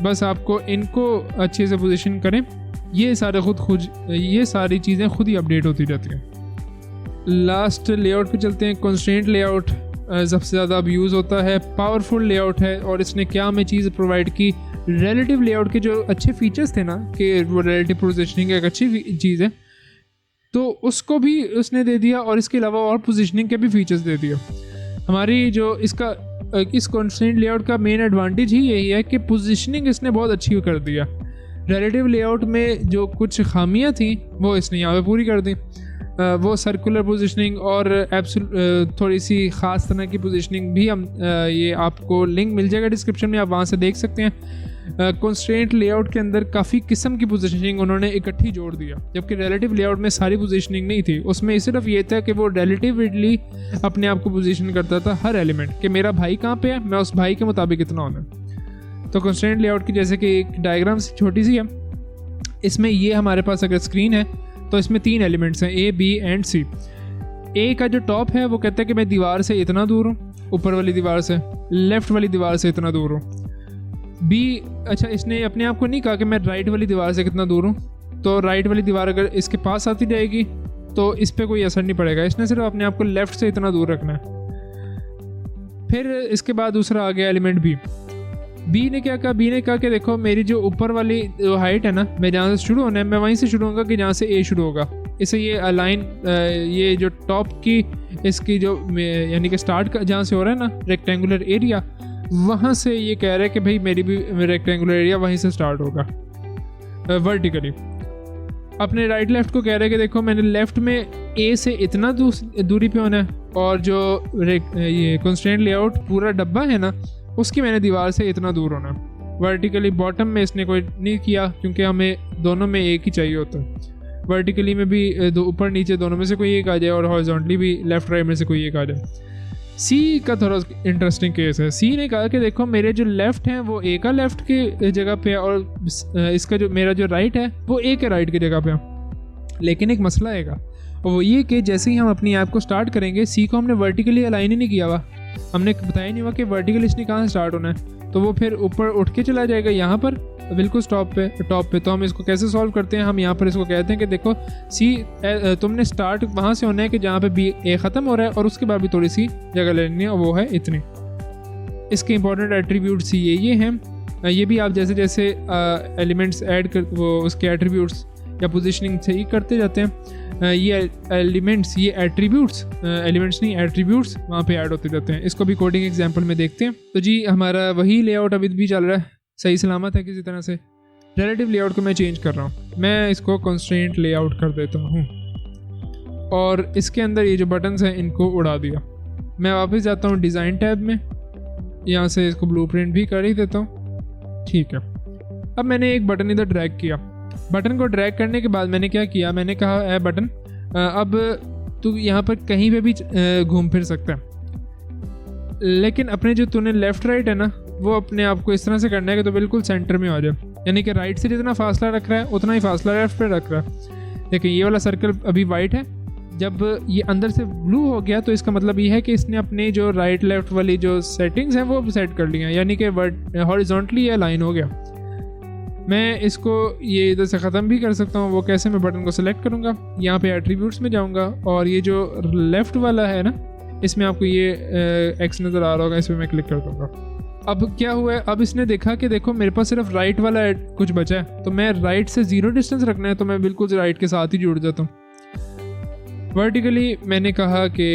बस आपको इनको अच्छे से पोजीशन करें, ये सारी चीज़ें खुद ही अपडेट होती रहती हैं। लास्ट लेआउट पे चलते हैं। कंस्ट्रेंट लेआउट सबसे ज़्यादा अब यूज़ होता है, पावरफुल लेआउट है, और इसने क्या हमें चीज़ प्रोवाइड की, रिलेटिव लेआउट के जो अच्छे फीचर्स थे ना कि वो रिलेटिव पोजीशनिंग एक अच्छी चीज़ है, तो उसको भी उसने दे दिया, और इसके अलावा और पोजीशनिंग के भी फीचर्स दे दिए। हमारी जो इस कंस्ट्रेंट लेआउट का मेन एडवांटेज ही यही है कि पोजीशनिंग इसने बहुत अच्छी कर दिया। रिलेटिव लेआउट में जो कुछ खामियां थी वो इसने यहाँ पे पूरी कर दी। वो सर्कुलर पोजीशनिंग और थोड़ी सी ख़ास तरह की पोजीशनिंग भी हम ये आपको लिंक मिल जाएगा डिस्क्रिप्शन में, आप वहाँ से देख सकते हैं। कंस्ट्रेंट लेआउट के अंदर काफ़ी किस्म की पोजीशनिंग उन्होंने इकट्ठी जोड़ दिया, जबकि रिलेटिव लेआउट में सारी पोजीशनिंग नहीं थी। उसमें सिर्फ ये था कि वो रिलेटिवली अपने आप को पोजीशन करता था हर एलिमेंट, कि मेरा भाई कहाँ पे है, मैं उस भाई के मुताबिक इतना होना है। तो कंस्ट्रेंट लेआउट की जैसे कि एक डायग्राम छोटी सी है, इसमें ये हमारे पास अगर स्क्रीन है तो इसमें 3 एलिमेंट्स हैं, ए बी एंड सी। ए का जो टॉप है वो कहता है कि मैं दीवार से इतना दूर हूँ, ऊपर वाली दीवार से, लेफ्ट वाली दीवार से इतना दूर हूँ। बी, अच्छा इसने अपने आप को नहीं कहा कि मैं राइट वाली दीवार से कितना दूर हूँ, तो राइट वाली दीवार अगर इसके पास आती जाएगी तो इस पर कोई असर नहीं पड़ेगा, इसने सिर्फ अपने आप को लेफ्ट से इतना दूर रखना है। फिर इसके बाद दूसरा आ गया एलिमेंट बी। बी ने क्या कहा, बी ने कहा कि देखो मेरी जो ऊपर वाली जो हाइट है ना, मैं जहाँ से शुरू होना है मैं वहीं से शुरू होगा कि जहाँ से ए शुरू होगा। इसे ये अलाइन, ये जो टॉप की इसकी जो यानी कि स्टार्ट जहाँ से हो रहा है ना रेक्टेंगुलर एरिया, वहाँ से ये कह रहा है कि भाई मेरी भी रेक्टेंगुलर एरिया वहीं से स्टार्ट होगा वर्टिकली। अपने राइट लेफ्ट को कह रहे हैं कि देखो मैंने लेफ्ट में ए से इतना दूरी पे होना है, और जो ये कंस्ट्रेंट लेआउट पूरा डब्बा है ना उसकी मैंने दीवार से इतना दूर होना है। वर्टिकली बॉटम में इसने कोई नहीं किया क्योंकि हमें दोनों में एक ही चाहिए होता है। वर्टिकली में भी ऊपर नीचे दोनों में से कोई एक आ जाए, और हॉरिजॉन्टली भी लेफ्ट राइट में से कोई एक आ जाए। सी का थोड़ा इंटरेस्टिंग केस है। सी ने कहा कि देखो मेरे जो लेफ़्ट हैं वो ए का लेफ़्ट की जगह पे है, और इसका जो मेरा जो राइट है वो ए के राइट की जगह पे है। लेकिन एक मसला आएगा, और वो ये कि जैसे ही हम अपनी ऐप को स्टार्ट करेंगे, सी को हमने वर्टिकली अलाइन ही नहीं किया हुआ, हमने बताया नहीं हुआ कि वर्टिकली इसने कहाँ से स्टार्ट होना है, तो वो फिर ऊपर उठ के चला जाएगा यहाँ पर बिल्कुल टॉप पे। तो हम इसको कैसे सॉल्व करते हैं, हम यहाँ पर इसको कहते हैं कि देखो सी तुमने स्टार्ट वहाँ से होना है कि जहाँ पे बी ए ख़त्म हो रहा है, और उसके बाद भी थोड़ी सी जगह लेनी है, और वो है इतनी। इसके इंपॉर्टेंट एट्रीब्यूट्स ये हैं। ये भी आप जैसे जैसे एलिमेंट्स ऐड कर वो उसके एट्रीब्यूट्स या पोजीशनिंग सही करते जाते हैं, ये एलिमेंट्स, ये एट्रीब्यूट्स, एलिमेंट्स नहीं एट्रीब्यूट्स वहाँ पे ऐड होते जाते हैं। इसको भी कोडिंग एग्जांपल में देखते हैं। तो जी हमारा वही लेआउट अभी भी चल रहा है, सही सलामत है। किसी तरह से रिलेटिव लेआउट को मैं चेंज कर रहा हूँ, मैं इसको कंस्ट्रेंट लेआउट कर देता हूँ, और इसके अंदर ये जो बटन्स हैं इनको उड़ा दिया। मैं वापस जाता हूँ डिज़ाइन टैब में, यहाँ से इसको ब्लूप्रिंट भी कर ही देता हूँ। ठीक है, अब मैंने एक बटन इधर ड्रैग किया। बटन को ड्रैग करने के बाद मैंने क्या किया, मैंने कहा ए बटन अब तू यहाँ पर कहीं पे भी घूम फिर सकता है, लेकिन अपने जो तूने लेफ़्ट राइट है ना वो अपने आप को इस तरह से करना है कि तो बिल्कुल सेंटर में आ जाए, यानी कि राइट से जितना फासला रख रहा है उतना ही फासला लेफ्ट पे रख रहा है। देखिए ये वाला सर्कल अभी वाइट है, जब ये अंदर से ब्लू हो गया तो इसका मतलब ये है कि इसने अपने जो राइट लेफ्ट वाली जो सेटिंग्स हैं वो सेट कर ली हैं, यानी कि हॉरिजॉन्टली ये लाइन हो गया। मैं इसको ये इधर से ख़त्म भी कर सकता हूँ। वो कैसे, मैं बटन को सिलेक्ट करूँगा, यहाँ पे एट्रीब्यूट्स में जाऊँगा, और ये जो लेफ़्ट वाला है ना इसमें आपको ये एक्स नज़र आ रहा होगा, इस पर मैं क्लिक कर दूँगा। अब क्या हुआ है, अब इसने देखा कि देखो मेरे पास सिर्फ राइट वाला कुछ बचा है, तो मैं राइट से 0 डिस्टेंस रखना है, तो मैं बिल्कुल राइट के साथ ही जुड़ जाता हूँ। वर्टिकली मैंने कहा कि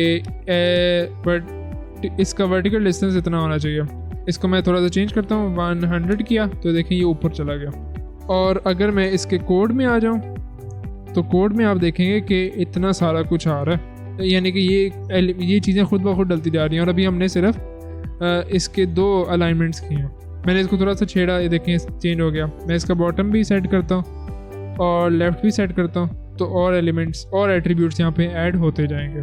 इसका वर्टिकल डिस्टेंस इतना होना चाहिए। इसको मैं थोड़ा सा चेंज करता हूँ, 100 किया तो देखिए ये ऊपर चला गया। और अगर मैं इसके कोड में आ जाऊँ तो कोड में आप देखेंगे कि इतना सारा कुछ आ रहा है, यानी कि ये चीज़ें खुद ब खुद डलती जा रही हैं। और अभी हमने सिर्फ इसके 2 अलाइनमेंट्स किए हैं। मैंने इसको थोड़ा सा छेड़ा, ये देखें चेंज हो गया। मैं इसका बॉटम भी सेट करता हूँ और लेफ़्ट भी सेट करता हूँ, तो और एलिमेंट्स और एट्रीब्यूट्स यहाँ पे ऐड होते जाएंगे।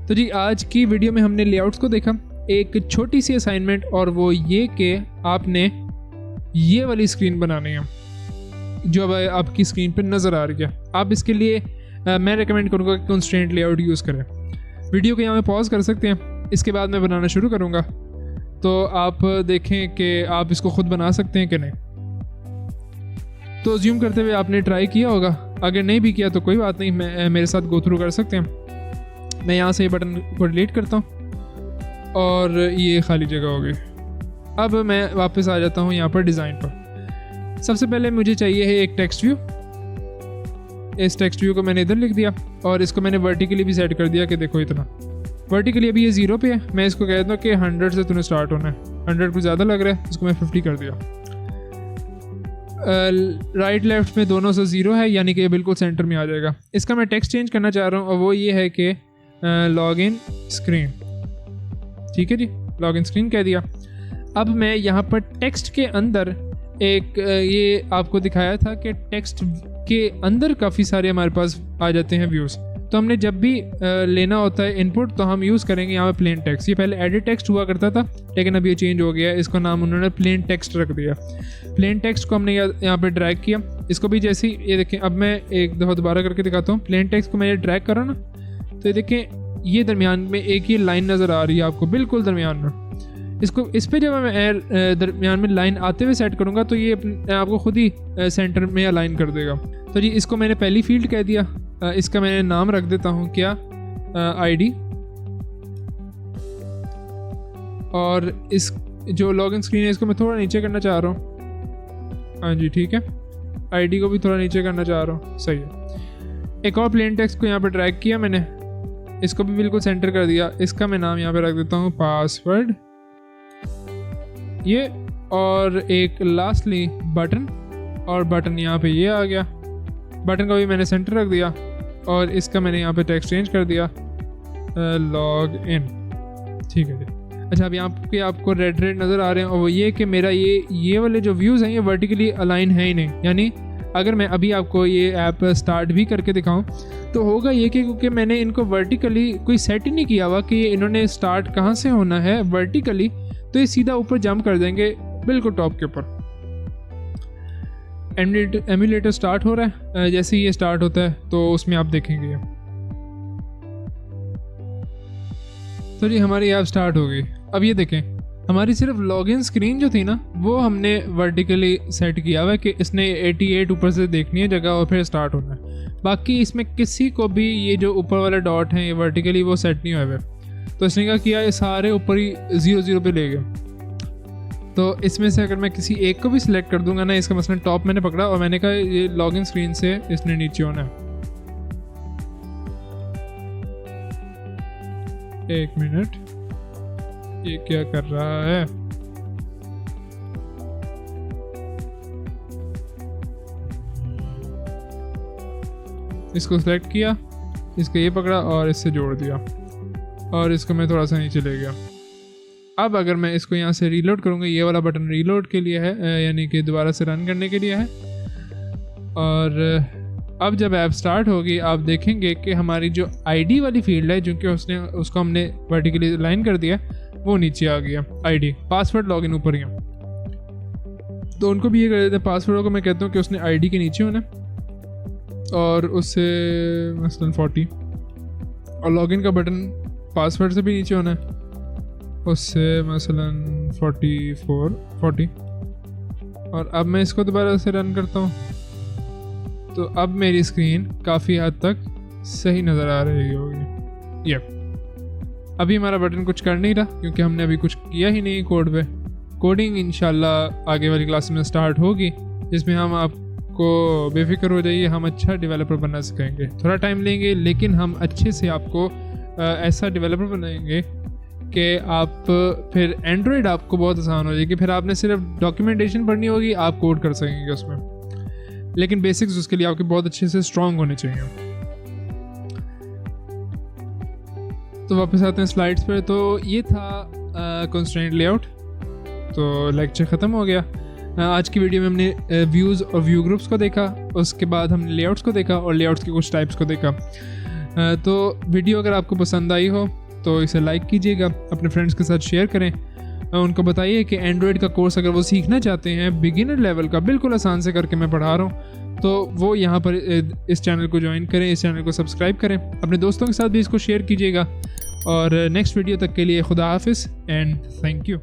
तो जी आज की वीडियो में हमने लेआउट्स को देखा, एक छोटी सी असाइनमेंट, और वो ये कि आपने ये वाली स्क्रीन बनानी है जो अब आपकी स्क्रीन पर नज़र आ रही है। आप इसके लिए मैं रेकमेंड करूँगा कि कंस्ट्रेंट लेआउट यूज़ करें। वीडियो को यहाँ पे पॉज कर सकते हैं, इसके बाद मैं बनाना शुरू करूँगा, तो आप देखें कि आप इसको ख़ुद बना सकते हैं कि नहीं। तो अज्यूम करते हुए आपने ट्राई किया होगा, अगर नहीं भी किया तो कोई बात नहीं, मैं मेरे साथ गो थ्रू कर सकते हैं। मैं यहाँ से ये बटन को डिलीट करता हूँ और ये खाली जगह हो गई। अब मैं वापस आ जाता हूँ यहाँ पर डिज़ाइन पर। सबसे पहले मुझे चाहिए है एक टेक्स्ट व्यू। इस टेक्स्ट व्यू को मैंने इधर लिख दिया, और इसको मैंने वर्टिकली भी सेट कर दिया कि देखो इतना वर्टिकली अभी ये 0 पे है। मैं इसको कहता हूँ कि 100 से तूने स्टार्ट होना है। 100 कुछ ज़्यादा लग रहा है, इसको मैं 50 कर दिया। राइट लेफ्ट में दोनों से 0 है, यानी कि ये बिल्कुल सेंटर में आ जाएगा। इसका मैं टेक्स्ट चेंज करना चाह रहा हूँ, और वो ये है कि लॉगिन स्क्रीन। ठीक है जी, लॉगिन स्क्रीन कह दिया। अब मैं यहाँ पर टेक्स्ट के अंदर एक ये आपको दिखाया था कि टेक्स्ट के अंदर काफ़ी सारे हमारे पास आ जाते हैं व्यूज़। तो हमने जब भी लेना होता है इनपुट तो हम यूज़ करेंगे यहाँ पे प्लेन टेक्स्ट। ये पहले एडिट टेक्स्ट हुआ करता था लेकिन अब ये चेंज हो गया, इसको नाम उन्होंने प्लेन टेक्स्ट रख दिया। प्लेन टेक्स्ट को हमने यहाँ पे ड्रैग किया, इसको भी जैसे ही ये देखें, अब मैं एक दफ़ा दोबारा करके दिखाता हूँ। प्लेन टेक्स्ट को मैं ये ड्रैग करा ना तो ये देखें ये दरमियान में एक ही लाइन नज़र आ रही है आपको, बिल्कुल दरमियान में। इसको इस पर जब मैं दरमियान में लाइन आते हुए सेट करूँगा तो ये आपको खुद ही सेंटर में अलाइन कर देगा। तो जी इसको मैंने पहली फील्ड कह दिया, इसका मैंने नाम रख देता हूँ क्या, आईडी। और इस जो लॉगिन स्क्रीन है इसको मैं थोड़ा नीचे करना चाह रहा हूँ। हाँ जी ठीक है, आईडी को भी थोड़ा नीचे करना चाह रहा हूँ, सही है। एक और प्लेन टेक्स्ट को यहाँ पे ड्रैग किया मैंने, इसको भी बिल्कुल सेंटर कर दिया। इसका मैं नाम यहाँ पे रख देता हूँ पासवर्ड ये, और एक लास्टली बटन, और बटन यहाँ पे ये आ गया। बटन का भी मैंने सेंटर रख दिया और इसका मैंने यहाँ पे टेक्स्ट चेंज कर दिया लॉग इन, ठीक है जी। अच्छा अब यहाँ पे आपको रेड नज़र आ रहे हैं और वो ये कि मेरा ये वाले जो व्यूज़ हैं ये वर्टिकली अलाइन है ही नहीं। यानी अगर मैं अभी आपको ये ऐप स्टार्ट भी करके दिखाऊं तो होगा ये कि क्योंकि मैंने इनको वर्टिकली कोई सेट ही नहीं किया हुआ कि इन्होंने स्टार्ट कहाँ से होना है वर्टिकली, तो ये सीधा ऊपर जंप कर देंगे बिल्कुल टॉप के ऊपर। एमुलेटर स्टार्ट हो रहा है, जैसे ही ये स्टार्ट होता है तो उसमें आप देखेंगे। तो जी हमारी ऐप स्टार्ट हो गई। अब ये देखें हमारी सिर्फ लॉगिन स्क्रीन जो थी ना वो हमने वर्टिकली सेट किया हुआ है कि इसने 88 ऊपर से देखनी है जगह और फिर स्टार्ट होना है। बाकी इसमें किसी को भी ये जो ऊपर वाला डॉट है ये वर्टिकली वो सेट नहीं हुआ है, तो इसने क्या किया, ये सारे ऊपर ही 0 पे ले गए। तो इसमें से अगर मैं किसी एक को भी सिलेक्ट कर दूंगा ना, इसका मसलन टॉप मैंने पकड़ा और मैंने कहा ये लॉगिन स्क्रीन से इसने नीचे होना है। एक मिनट, ये क्या कर रहा है? इसको सिलेक्ट किया, इसको ये पकड़ा और इससे जोड़ दिया और इसको मैं थोड़ा सा नीचे ले गया। अब अगर मैं इसको यहाँ से रीलोड करूँगा, ये वाला बटन रीलोड के लिए है, यानी कि दोबारा से रन करने के लिए है। और अब जब ऐप स्टार्ट होगी आप देखेंगे कि हमारी जो आईडी वाली फील्ड है, जो कि उसको हमने वर्टिकली लाइन कर दिया, वो नीचे आ गया। आईडी, पासवर्ड लॉगिन ऊपर गया। तो उनको भी ये कर देते हैं, पासवर्ड को मैं कहता हूँ कि उसने आईडी के नीचे होना और उससे मसलन 40, और लॉगिन का बटन पासवर्ड से भी नीचे होना है, उससे मसलन 40। और अब मैं इसको दोबारा से रन करता हूँ तो अब मेरी स्क्रीन काफ़ी हद तक सही नज़र आ रही होगी। ये अभी हमारा बटन कुछ कर नहीं रहा क्योंकि हमने अभी कुछ किया ही नहीं कोड पे। कोडिंग इंशाल्लाह आगे वाली क्लास में स्टार्ट होगी जिसमें हम आपको बेफिक्र हो जाइए, हम अच्छा डेवलपर बनना सिखाएंगे। थोड़ा टाइम लेंगे लेकिन हम अच्छे से आपको ऐसा डेवलपर बनाएंगे कि आप फिर एंड्रॉयड आपको बहुत आसान हो जाएगी। फिर आपने सिर्फ डॉक्यूमेंटेशन पढ़नी होगी, आप कोड कर सकेंगे उसमें, लेकिन बेसिक्स उसके लिए आपके बहुत अच्छे से स्ट्रॉन्ग होने चाहिए। तो वापस आते हैं स्लाइड्स पे। तो ये था कंस्ट्रेंट लेआउट। तो लेक्चर ख़त्म हो गया। आज की वीडियो में हमने व्यूज़ और व्यू ग्रुप्स को देखा, उसके बाद हमने लेआउट्स को देखा और लेआउट्स के कुछ टाइप्स को देखा। तो वीडियो अगर आपको पसंद आई हो तो इसे लाइक कीजिएगा, अपने फ्रेंड्स के साथ शेयर करें, उनको बताइए कि एंड्रॉयड का कोर्स अगर वो सीखना चाहते हैं बिगिनर लेवल का, बिल्कुल आसान से करके मैं पढ़ा रहा हूँ, तो वो यहाँ पर इस चैनल को ज्वाइन करें, इस चैनल को सब्सक्राइब करें, अपने दोस्तों के साथ भी इसको शेयर कीजिएगा। और नेक्स्ट वीडियो तक के लिए खुदा हाफिज़ एंड थैंक यू।